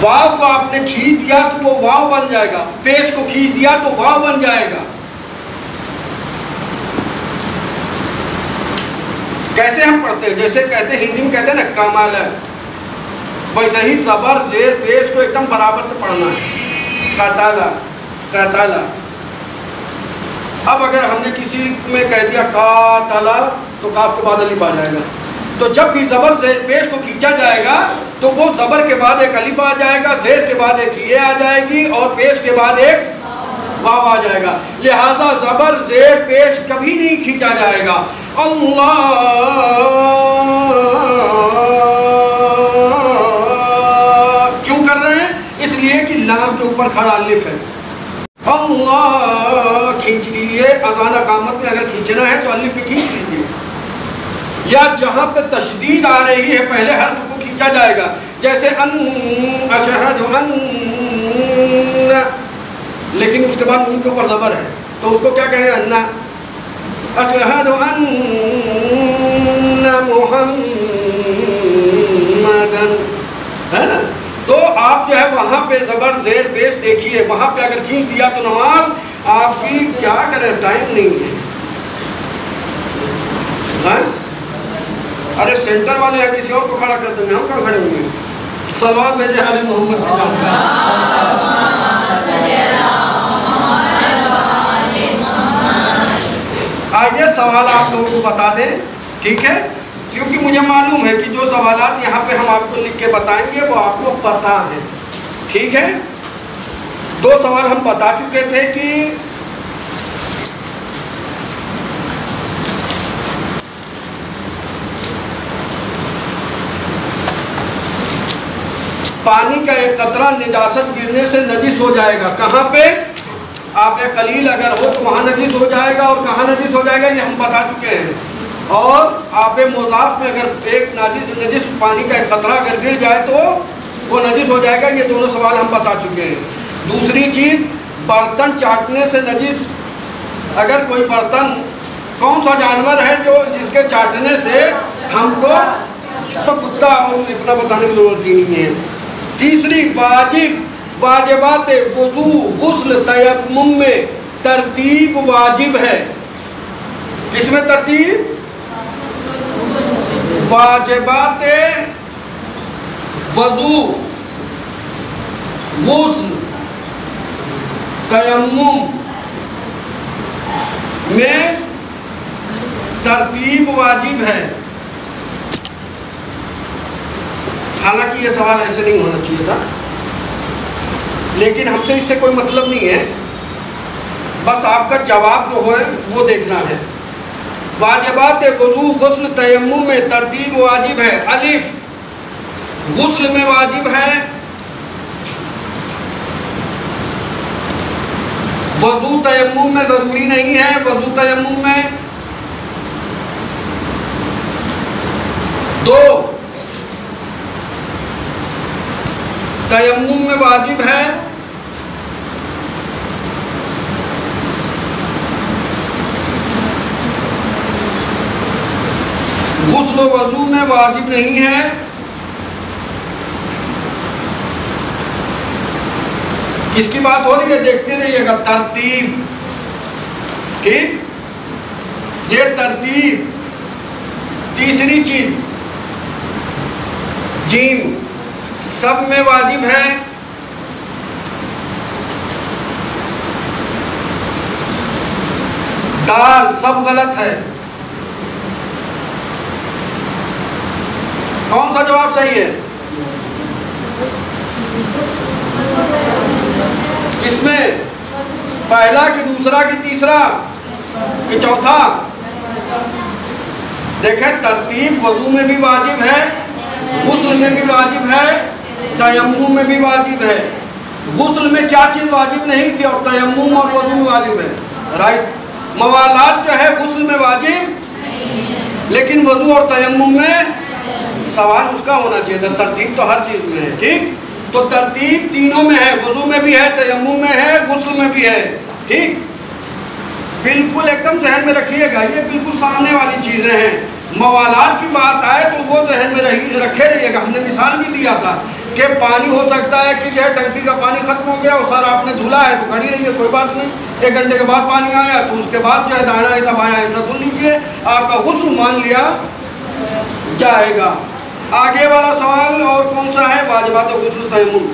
واو کو آپ نے کھینچ دیا تو وہ واو بن جائے گا، پیش کو کھینچ دیا تو واو بن جائے گا۔ کیسے ہم پڑھتے ہیں؟ جیسے کہتے ہیں ہندی میں کہتے ہیں نا کمال ہے، ویسے ہی زبر زیر پیش کو ایک دم برابر سے پڑھنا ہے، قتالا قتالا۔ اب اگر ہم نے کسی میں کہہ دیا قاتلا تو کاف کے بعد الف آ جائے گا، تو جب بھی زبر زیر پیش کو کھینچا جائے گا تو وہ زبر کے بعد ایک الف آ جائے گا، زیر کے بعد ایک یہ آ جائے گی اور پیش کے بعد ایک واو آ جائے گا۔ لہذا زبر زیر پیش کبھی نہیں کھینچا جائے گا۔ اللہ کیوں کر رہے ہیں؟ اس لیے کہ لام کے اوپر کھڑا الف ہے۔ اللہ کھینچ لیجیے، اذان اقامت میں اگر کھینچنا ہے تو الف پہ کھینچ لیجیے، یا جہاں پہ تشدید آ رہی ہے پہلے حرف کو کھینچا جائے گا، جیسے ان اشہد ان، لیکن اس کے بعد نون کے اوپر زبر ہے تو اس کو کیا کہیں گے؟ انا اشہد ان محمدن، ہے نا؟ تو آپ جو ہے وہاں پہ زبر زیر پیش دیکھیے، وہاں پہ اگر کھینچ دیا تو نماز آپ کی کیا کریں، ٹائم نہیں ہے۔ ارے سینٹر والے ہیں، کسی اور کو کھڑا کر دیں گے، ہم کہاں کھڑے ہوں گے؟ صلوات بھیجے آل محمد کی جانب۔ آئیے سوال آپ لوگوں کو بتا دیں، ٹھیک ہے؟ کیونکہ مجھے معلوم ہے کہ جو سوالات یہاں پہ ہم آپ کو لکھ کے بتائیں گے وہ آپ کو پتہ ہیں، ٹھیک ہے؟ 2 سوال ہم بتا چکے تھے کہ پانی کا ایک قطرہ نجاست گرنے سے نجس ہو جائے گا، کہاں پہ؟ آپ قلیل اگر ہو تو وہاں نجس ہو جائے گا، اور کہاں نجس ہو جائے گا یہ ہم بتا چکے ہیں۔ اور آب مضاف میں اگر ایک نجس پانی کا ایک قطرہ اگر گر جائے تو وہ نجس ہو جائے گا، یہ دونوں سوال ہم بتا چکے ہیں۔ دوسری چیز، برتن چاٹنے سے نجس اگر کوئی برتن، کون سا جانور ہے جو جس کے چاٹنے سے ہم کو تو کتا، اور اتنا بتانے کی ضرورت ہی نہیں ہے۔ تیسری واجب، واجبات وضو غسل تیمم میں ترتیب واجب ہے۔ کس میں ترتیب؟ واجبات وضو غسل تیمم میں ترتیب واجب ہے۔ حالانکہ یہ سوال ایسے نہیں ہونا چاہیے تھا، لیکن ہم سے اس سے کوئی مطلب نہیں ہے، بس آپ کا جواب جو ہے وہ دیکھنا ہے۔ واجبات وضو غسل تیمم میں ترتیب واجب ہے۔ الف، غسل میں واجب ہے، وضو تیمم میں ضروری نہیں ہے۔ وضو تیمم میں دو، تیمم میں واجب ہے، غسل و وضو میں واجب نہیں ہے۔ کس کی بات ہو رہی ہے؟ دیکھتے رہیے گا۔ ترتیب، ٹھیک، یہ ترتیب۔ تیسری چیز جیم، سب میں واجب ہے، دال سب غلط ہے۔ کون سا جواب صحیح ہے؟ کس میں؟ پہلا کہ دوسرا کہ تیسرا کہ چوتھا؟ دیکھیں، ترتیب وضو میں بھی واجب ہے، غسل میں بھی واجب ہے، تیمم میں بھی واجب ہے۔ غسل میں کیا چیز واجب نہیں تھی اور تیمم اور وضو میں واجب ہے؟ رائٹ۔ موالات جو ہے غسل میں واجب، لیکن وضو اور تیمم میں سوال اس کا ہونا چاہیے تھا۔ ترتیب تو ہر چیز میں ہے، ٹھیک؟ تو ترتیب تینوں میں ہے، وضو میں بھی ہے، تیمم میں ہے، غسل میں بھی ہے، ٹھیک؟ بالکل ایک دم ذہن میں رکھیے گا، یہ بالکل سامنے والی چیزیں ہیں۔ موالات کی بات آئے تو وہ ذہن میں رکھے رہیے گا۔ ہم نے مثال بھی دیا تھا کہ پانی ہو سکتا ہے کہ جو ہے ٹنکی کا پانی ختم ہو گیا اور سر آپ نے دھلا ہے تو کھڑی رہیے، کوئی بات نہیں، 1 گھنٹے کے بعد پانی آیا تو اس کے بعد جو ہے دائنا ایسا بایاں ایسا دھل لیجیے، آپ کا غسل مان لیا جائے گا۔ آگے والا سوال اور کون سا ہے؟ واجبات غسل تیمم۔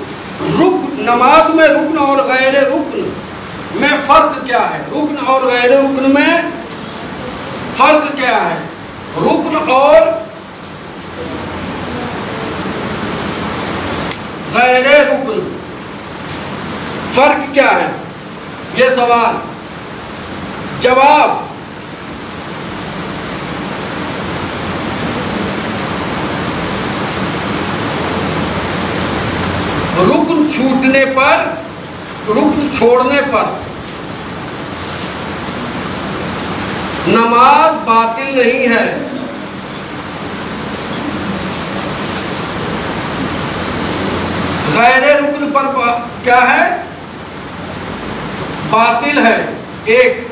رکن، نماز میں رکن اور غیر رکن میں فرق کیا ہے؟ رکن اور غیر رکن میں فرق کیا ہے؟ رکن اور غیر رکن فرق کیا ہے؟ یہ سوال۔ جواب، رکن چھوٹنے پر، رکن چھوڑنے پر نماز باطل نہیں ہے، غیر رکن پر کیا ہے؟ باطل ہے۔ 1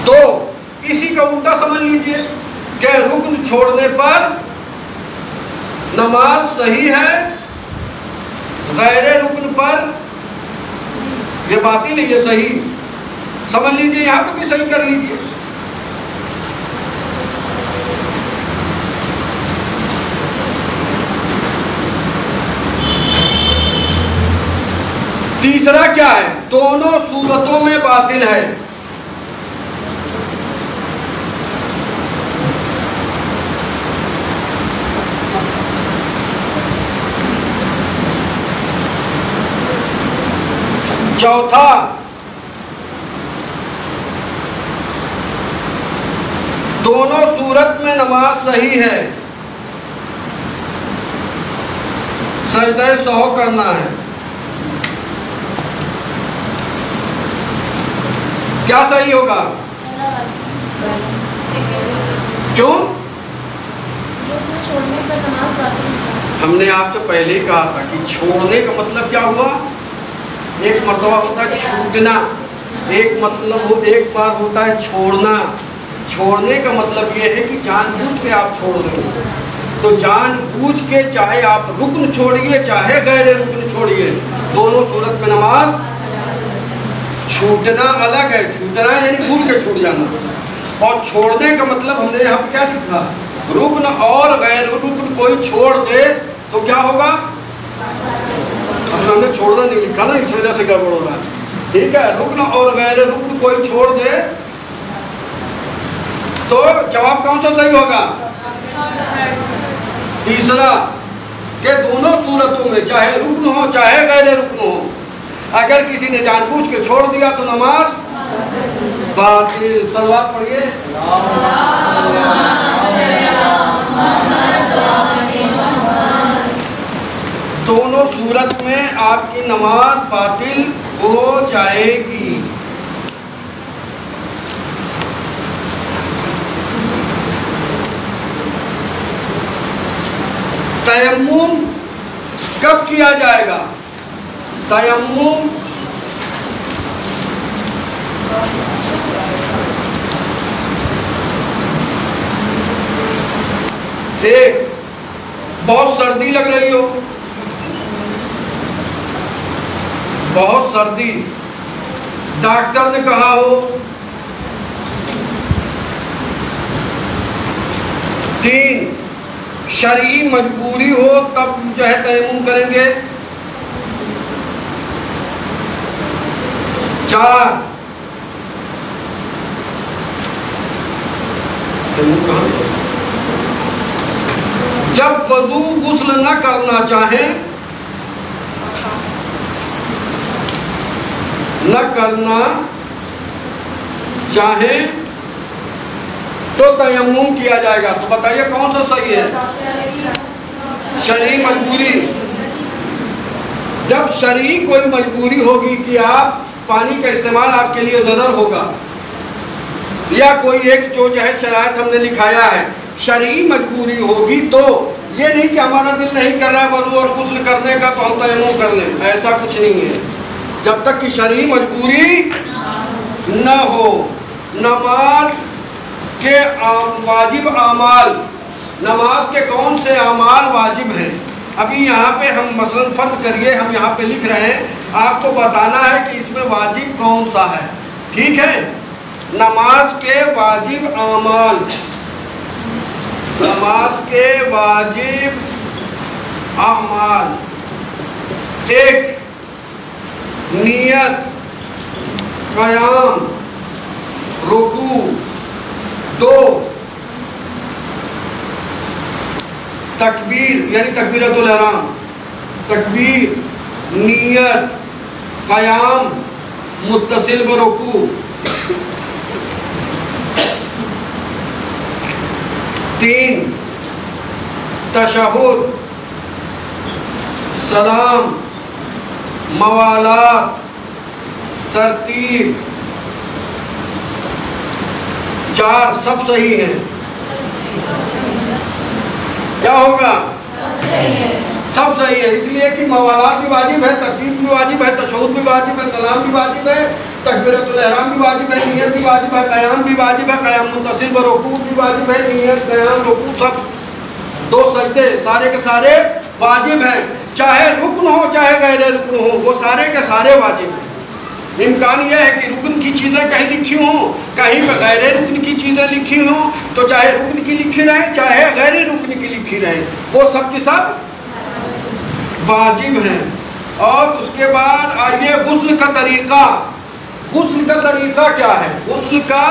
2، اسی کا الٹا سمجھ لیجئے کہ رکن چھوڑنے پر نماز صحیح ہے، غیر رکن پر یہ باطل ہے، یہ صحیح سمجھ لیجئے، یہاں پہ بھی صحیح کر لیجئے۔ تیسرا کیا ہے؟ دونوں صورتوں میں باطل ہے۔ چوتھا، دونوں صورت میں نماز صحیح ہے، سجدہ سہو کرنا ہے۔ کیا صحیح ہوگا؟ کیوں؟ ہم نے آپ سے پہلے ہی کہا تھا کہ چھوڑنے کا مطلب کیا ہوا؟ ایک مرتبہ ہوتا ہے چھوٹنا، ایک مطلب ایک بار ہوتا ہے چھوڑنا. چھوڑنے کا مطلب یہ ہے کہ جان بوجھ کے آپ چھوڑ رہے ہیں. تو جان بوجھ کے چاہے آپ رکن چھوڑیے چاہے غیر رکن چھوڑیے، دونوں صورت میں نماز. چھوٹنا الگ ہے، چھوٹنا یعنی بھول کے چھوٹ جانا، اور چھوڑنے کا مطلب ہم نے یہاں پہ کیا لکھا؟ رکن اور غیر رکن کوئی چھوڑ دے تو کیا ہوگا؟ ہم نے چھوڑنا نہیں لکھا نا، اس وجہ سے گڑبڑ ہو رہا ہے. ٹھیک ہے، رکن اور غیر رکن کوئی چھوڑ دے تو جواب کون سا صحیح ہوگا؟ تیسرا، کہ دونوں صورتوں میں چاہے رکن ہو چاہے غیر رکن ہو، اگر کسی نے جان بوجھ کے چھوڑ دیا تو نماز باطل. صلوات پڑھیے. دونوں صورت میں آپ کی نماز باطل ہو جائے گی. تیمم کب کیا جائے گا؟ تیمم ایک، بہت سردی لگ رہی ہو، بہت سردی، ڈاکٹر نے کہا ہو. تین، شرعی مجبوری ہو تب جو ہے تیمم کریں گے. چار، جب وضو غسل نہ کرنا چاہیں، نہ کرنا چاہیں تو تیمم کیا جائے گا. تو بتائیے کون سا صحیح ہے؟ شرعی مجبوری. جب شرعی کوئی مجبوری ہوگی کہ آپ پانی کا استعمال آپ کے لیے ضرر ہوگا، یا کوئی ایک جو ہے شرائط ہم نے لکھایا ہے، شرعی مجبوری ہوگی، تو یہ نہیں کہ ہمارا دل نہیں کر رہا ہے وضو اور غسل کرنے کا تو ہم تیمم کر لیں. ایسا کچھ نہیں ہے جب تک کہ شرعی مجبوری نہ ہو. نماز کے واجب اعمال، نماز کے کون سے اعمال واجب ہیں؟ ابھی یہاں پہ ہم مثلا فرض کریے ہم یہاں پہ لکھ رہے ہیں، آپ کو بتانا ہے کہ اس میں واجب کون سا ہے. ٹھیک ہے، نماز کے واجب اعمال، نماز کے واجب اعمال. ایک، نیت، قیام، رکوع. دو، تکبیر یعنی تکبیرۃ الاحرام، تکبیر، نیت، قیام متصل برکوع. تین، تشہد، سلام، موالات، ترتیب. چار، سب صحیح ہیں. کیا ہوگا؟ سب صحیح ہے. اس لیے کہ موالات بھی واجب ہے، ترتیب بھی واجب ہے، تشہد بھی واجب ہے، سلام بھی واجب ہے، تکبیرۃ الاحرام بھی واجب ہے، نیت بھی واجب ہے، قیام بھی واجب ہے، قیام متصل برکوع بھی واجب ہے، نیت، قیام، رکوع سب. دو سجدے سارے کے سارے واجب ہیں، چاہے رکن ہو چاہے غیر رکن ہو، وہ سارے کے سارے واجب ہیں. امکان یہ ہے کہ رکن کی چیزیں کہیں لکھی ہوں، کہیں پہ غیر رکن کی چیزیں لکھی ہوں، تو چاہے رکن کی لکھی رہیں چاہے غیر رکن کی لکھی رہیں، وہ سب کی سب واجب ہیں. اور اس کے بعد آئیے غسل کا طریقہ. غسل کا طریقہ کیا ہے؟ غسل کا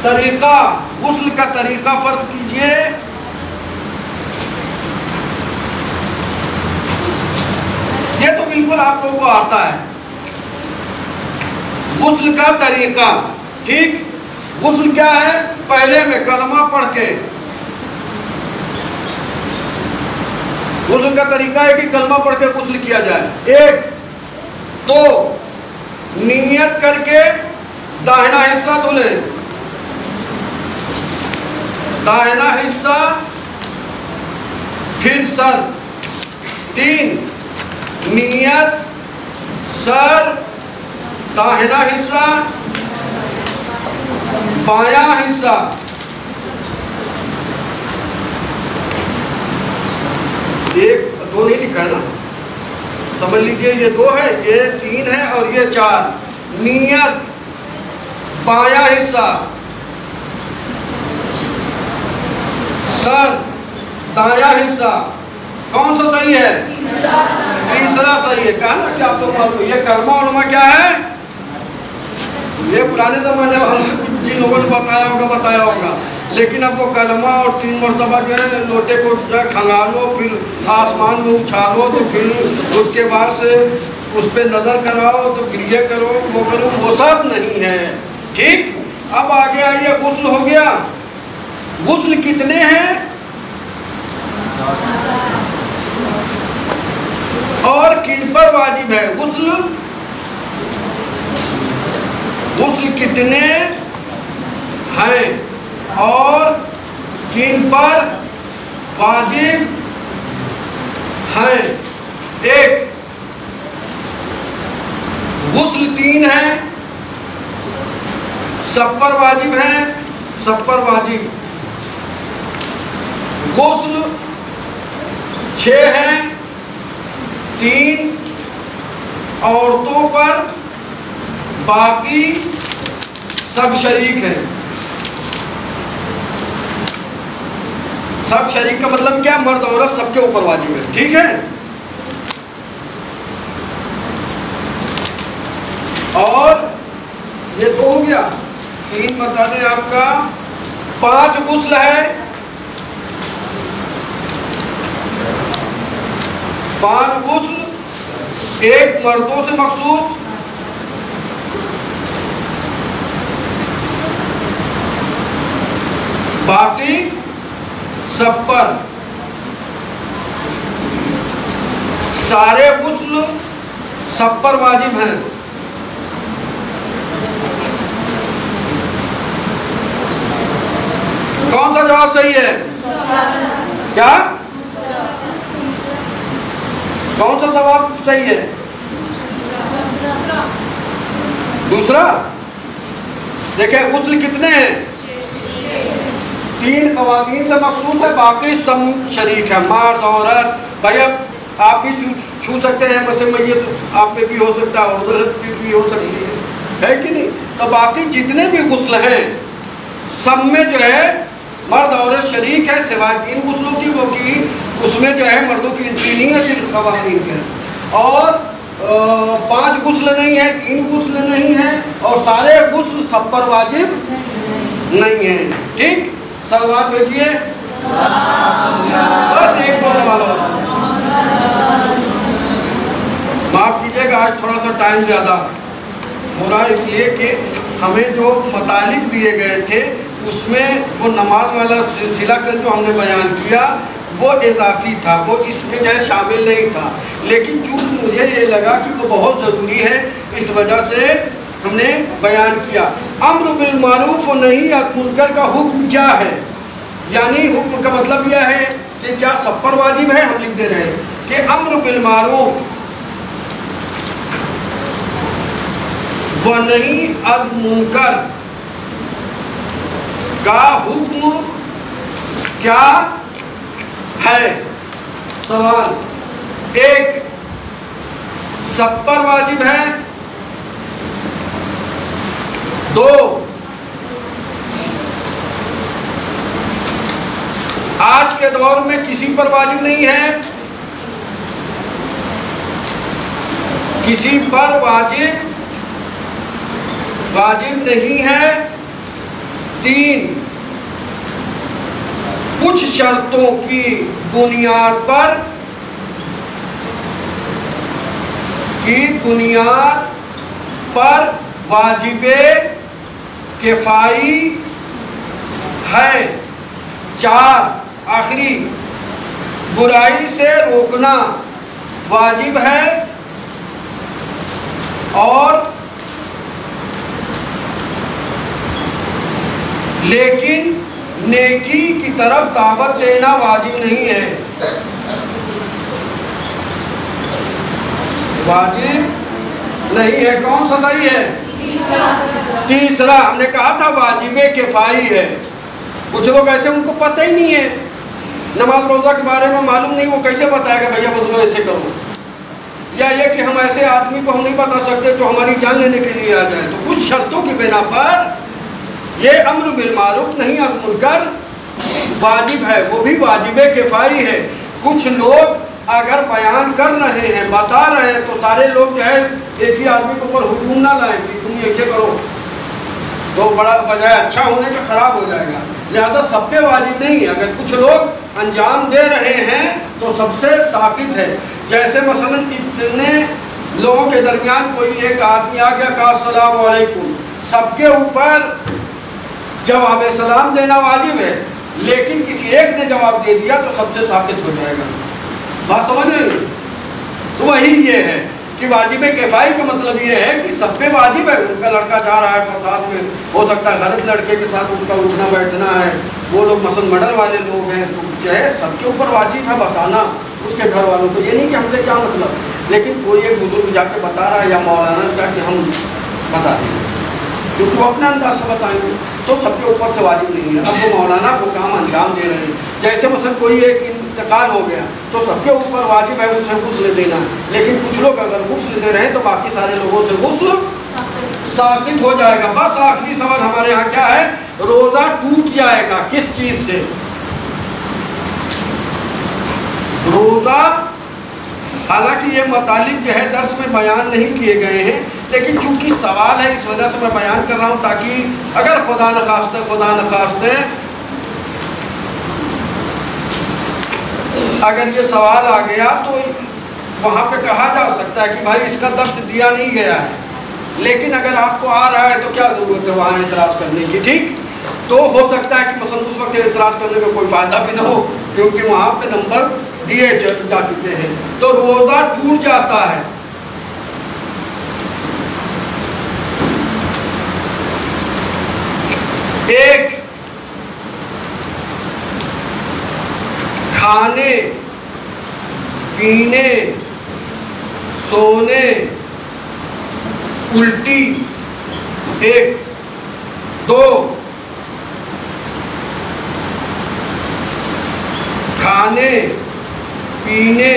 طریقہ فرض کیجئے. یہ تو بالکل آپ لوگوں کو آتا ہے. غسل کا طریقہ، ٹھیک. غسل کیا ہے؟ پہلے میں کلمہ پڑھ کے، غسل کا طریقہ ہے کہ کلمہ پڑھ کے غسل کیا جائے. ایک. دو، نیت کر کے داہنا حصہ دھلیں، داہنا حصہ پھر سر 3 نیت سر داہنا حصہ بایاں حصہ ایک دو نہیں لکھا ہے نا سمجھ لیجئے یہ 2 ہے یہ 3 ہے اور یہ 4 نیت بایاں حصہ سر دایاں حصہ کون سا صحیح ہے تیسرا صحیح ہے کہا نا کہ آپ لوگ معلوم یہ کلمہ علماء کیا ہے یہ پرانے زمانے والا جن لوگوں نے بتایا ہوگا لیکن اب وہ کلمہ اور 3 مرتبہ جو ہے لوٹے کو کھنگالو پھر آسمان میں اچھالو تو پھر اس کے بعد سے اس پہ نظر کراؤ تو پھر یہ کرو وہ سب نہیں ہے ٹھیک اب آگے آئیے غسل ہو گیا غسل کتنے ہیں اور کن پر واجب ہے غسل کتنے ہیں اور کن پر واجب ہیں ایک غسل 3 ہیں سب پر واجب ہیں سب پر واجب غسل 6 ہیں 3 عورتوں پر باقی سب شریک ہیں سب شریک کا مطلب کیا مرد عورت سب کے اوپر واجب ہے ٹھیک ہے اور یہ تو ہو گیا 3 بتا دیں آپ کا 5 غسل ہے 5 غسل 1 مردوں سے مخصوص باقی سب پر سارے غسل سب پر واجب ہیں کون سا جواب صحیح ہے کیا کون سا جواب صحیح ہے دوسرا دیکھیں غسل کتنے ہیں 3 خواتین سے مخصوص ہے باقی سب شریک ہے مرد عورت بھائی اب آپ بھی چھو سکتے ہیں مثلا میت آپ پہ بھی ہو سکتا ہے عورت پہ بھی ہو سکتی ہے کہ نہیں تو باقی جتنے بھی غسل ہیں سب میں جو ہے مرد عورت شریک ہے سوائے 3 غسلوں کی وہ کی اس میں جو ہے مردوں کی انٹری نہیں ہے صرف خواتین کے اور 5 غسل نہیں ہے 3 غسل نہیں ہے اور سارے غسل سب پر واجب نہیں ہیں ٹھیک سوال بھیجیے بس 1-2 سوال اور معاف کیجیے گا آج تھوڑا سا ٹائم زیادہ ہو رہا ہے اس لیے کہ ہمیں جو مطالب دیے گئے تھے اس میں وہ نماز والا سلسلہ جو ہم نے بیان کیا وہ اضافی تھا وہ اس میں جو ہے شامل نہیں تھا لیکن چونکہ مجھے یہ لگا کہ وہ بہت ضروری ہے اس وجہ سے ہم نے بیان کیا امر بالمعروف و نہی عن منکر کا حکم کیا ہے یعنی حکم کا مطلب یہ ہے کہ کیا سب پر واجب ہے ہم لکھ دے رہے ہیں کہ امر بالمعروف و نہی عن منکر کا حکم کیا ہے سوال 1 سب پر واجب ہے 2 آج کے دور میں کسی پر واجب نہیں ہے کسی پر واجب نہیں ہے 3 کچھ شرطوں کی بنیاد پر واجب کفائی ہے 4 آخری برائی سے روکنا واجب ہے اور لیکن نیکی کی طرف دعوت دینا واجب نہیں ہے واجب نہیں ہے. کون سا صحیح ہے؟ تیسرا. ہم نے کہا تھا واجب کفائی ہے. کچھ لوگ ایسے ان کو پتہ ہی نہیں ہے نماز روزہ کے بارے میں معلوم نہیں, وہ کیسے بتائے گا بھیا وضو ایسے کرو, یا یہ کہ ہم ایسے آدمی کو ہم نہیں بتا سکتے جو ہماری جان لینے کے لیے آ جائے. تو کچھ شرطوں کی بنا پر یہ امر بالمعروف نہی عن المنکر واجب ہے, وہ بھی واجب کفائی ہے. کچھ لوگ اگر بیان کر رہے ہیں, بتا رہے ہیں, تو سارے لوگ جو ہے ایک ہی آدمی کے اوپر ہجوم نہ لائیں کہ تم ایسے کرو, تو بڑا بجائے اچھا ہونے کا خراب ہو جائے گا. لہذا سب پہ واجب نہیں ہے. اگر کچھ لوگ انجام دے رہے ہیں تو سب سے ثابت ہے. جیسے مثلا اتنے لوگوں کے درمیان کوئی ایک آدمی آ گیا کہا السلام علیکم, سب کے اوپر جواب سلام دینا واجب ہے, لیکن کسی ایک نے جواب دے دیا تو سب سے ثابت ہو جائے گا. بات سمجھ رہے ہیں؟ تو وہی یہ ہے کہ واجب کفائی کا مطلب یہ ہے کہ سب پہ واجب ہے. ان کا لڑکا جا رہا ہے فساد میں, ہو سکتا ہے غلط لڑکے کے ساتھ اس کا اٹھنا بیٹھنا ہے, وہ لوگ مثلا مرڈر والے لوگ ہیں, تو جو ہے سب کے اوپر واجب ہے بتانا اس کے گھر والوں کو. یہ نہیں کہ ہم سے کیا مطلب, لیکن کوئی ایک بزرگ جا کے بتا رہا ہے یا مولانا جا کے ہم بتا دیں گے, کیونکہ وہ اپنے انداز سے بتائیں گے, تو سب کے اوپر سے واجب نہیں ہے. اب وہ مولانا کو کام انجام دے رہے ہیں. جیسے مثلا کوئی ایک انتقال ہو گیا تو سب کے اوپر واجب ہے اسے غسل دینا, لیکن کچھ لوگ اگر غسل دے رہے ہیں تو باقی سارے لوگوں سے غسل ثابت ہو جائے گا. بس آخری سوال ہمارے یہاں کیا ہے؟ روزہ ٹوٹ جائے گا کس چیز سے؟ روزہ, حالانکہ یہ مطالب جو ہے درس میں بیان نہیں کیے گئے ہیں, لیکن چونکہ سوال ہے اس وجہ سے میں بیان کر رہا ہوں, تاکہ اگر خدا نخواستہ اگر یہ سوال آ گیا تو وہاں پہ کہا جا سکتا ہے کہ بھائی اس کا درس دیا نہیں گیا ہے, لیکن اگر آپ کو آ رہا ہے تو کیا ضرورت ہے وہاں اعتراض کرنے کی. ٹھیک, تو ہو سکتا ہے کہ مثلا اس وقت اعتراض کرنے کا کوئی فائدہ بھی نہ ہو, کیونکہ وہاں پہ نمبر دیے جا چکے ہیں. تو روزہ ٹوٹ جاتا ہے. ایک, کھانے پینے سونے الٹی, ایک. دو, کھانے پینے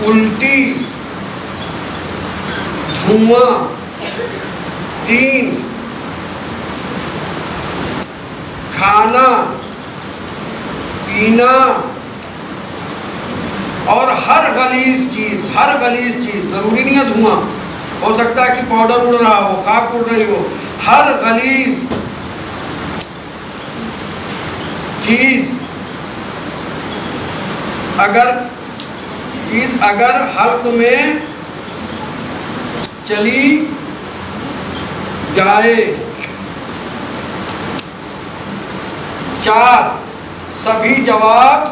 الٹی دھواں. تین, کھانا پینا اور ہر غلیظ چیز, ضروری نہیں ہے دھواں, ہو سکتا ہے کہ پاؤڈر اڑ رہا ہو, خاک اڑ رہی ہو, ہر غلیظ چیز اگر حلق میں چلی جائے. 4, سبھی جواب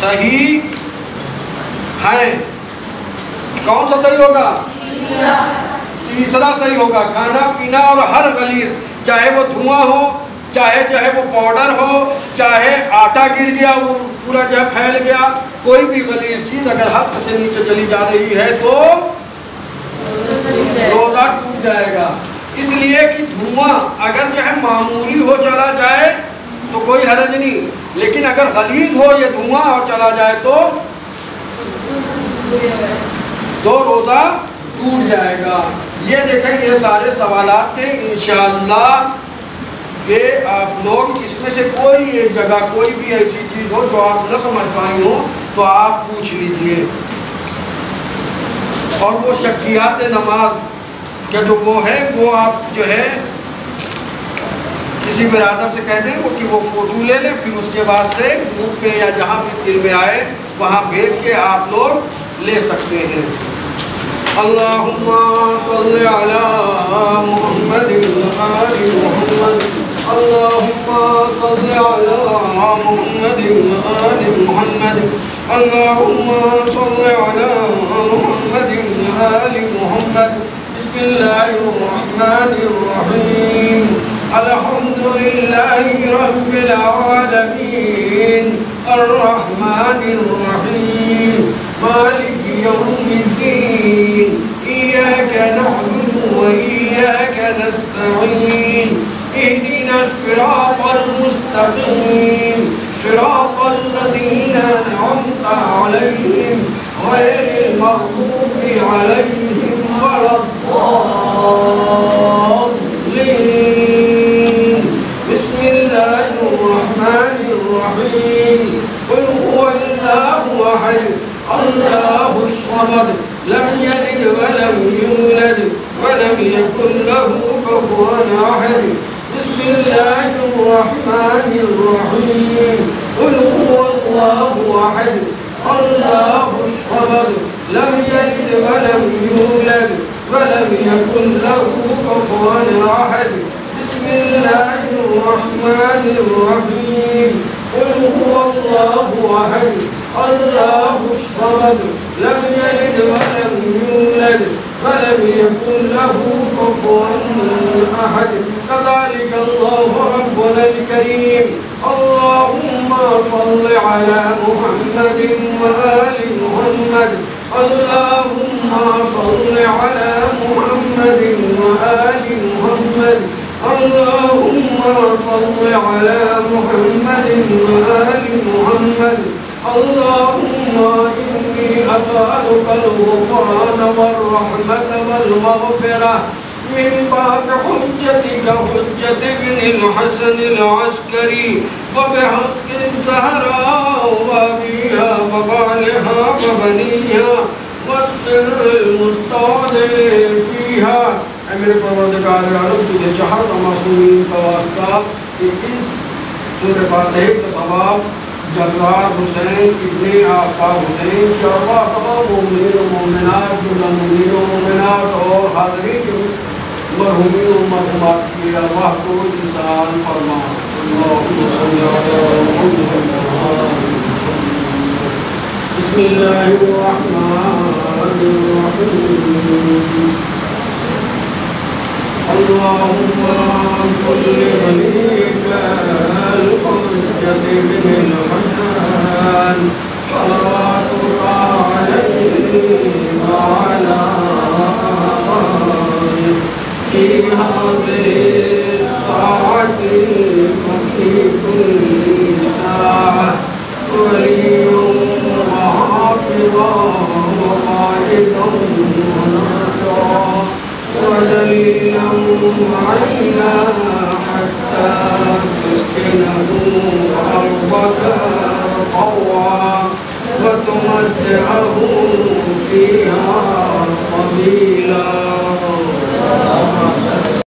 صحیح ہیں. کون سا صحیح ہوگا؟ تیسرا صحیح ہوگا. کھانا پینا اور ہر غلیظ, چاہے وہ دھواں ہو, چاہے جو ہے وہ پاؤڈر ہو, چاہے آٹا گر گیا وہ پورا جو ہے پھیل گیا, کوئی بھی غلیظ چیز اگر حلق سے نیچے چلی جا رہی ہے تو روزہ ٹوٹ جائے گا. اس لیے کہ دھواں اگر جو ہے معمولی ہو چلا جائے تو کوئی حرج نہیں, لیکن اگر غلیظ ہو یہ دھواں اور چلا جائے تو روزہ ٹوٹ جائے گا. یہ دیکھیں یہ سارے سوالات تھے. انشاءاللہ کہ آپ لوگ اس میں سے کوئی ایک جگہ کوئی بھی ایسی چیز ہو جو آپ نہ سمجھ پائی ہو تو آپ پوچھ لیجئے. اور وہ شکیات نماز کہ جو وہ ہے وہ آپ جو ہے کسی برادر سے کہہ دیں کہ وہ فوٹو لے لیں, پھر اس کے بعد سے گروپ پہ یا جہاں بھی دل میں آئے وہاں بھیج کے آپ لوگ لے سکتے ہیں. اللہم صلی علی محمد وآل محمد, اللہم صلی علی محمد وآل محمد, اللہم صلی علی محمد وآل محمد. بسم اللہ الرحمن الرحیم. الحمد للہ رب العالمین. الرحمن الرحيم مالك يوم الدين إياك نعبد وإياك نستعين اهدنا الصراط المستقيم صراط الذين أنعمت عليهم غير المغضوب عليهم ولا الضالين. بسم الله الرحمن الرحيم قل هو الله أحد الله الصمد لم يلد ولم يولد ولم يكن له كفوا أحد. بسم الله الرحمن الرحيم قل هو الله أحد الله الصمد لم يلد ولم يولد ولم يكن له كفوا أحد. بسم الله الرحمن الرحيم قل هو الله أحد الله الصمد لم يلد ولم يولد ولم يكن له كفوا أحد. كذلك الله ربنا الكريم. اللهم صل على محمد وآل محمد. اللهم صل على محمد وآل محمد. اللهم صل على محمد وآل محمد. اللهم إني أسألك الغفران والرحمة والمغفرة من بعد حجتك حجة ابن الحسن العسكري وبحق الزهراء وأبيها وبعلها وبنيها والسر المستودع فيها. اے میرے پروردگار عالم تجھے چہر معصومین کا واسطہ کہ اس سورہ فاتحہ کا ثواب جلال حسین ابن آفتاب حسین کے ارواح تمام مومنین و مومنات مومنین و مومنات اور حاضرین کے مرحومین و مرحومات کی ارواح کو ایصال فرما. اللہم صل علی محمد. بسم اللہ الرحمن الرحیم. اللهم كل وليك الحجة بن الحسن صلوات الله عليه وعلى آله في هذه الساعة وفي كل ساعة ولي وحافظا وقائدا وناصرا ودليلا معينا حتى تسكنه أرضك طوعا وتمتعه فيها طويلا.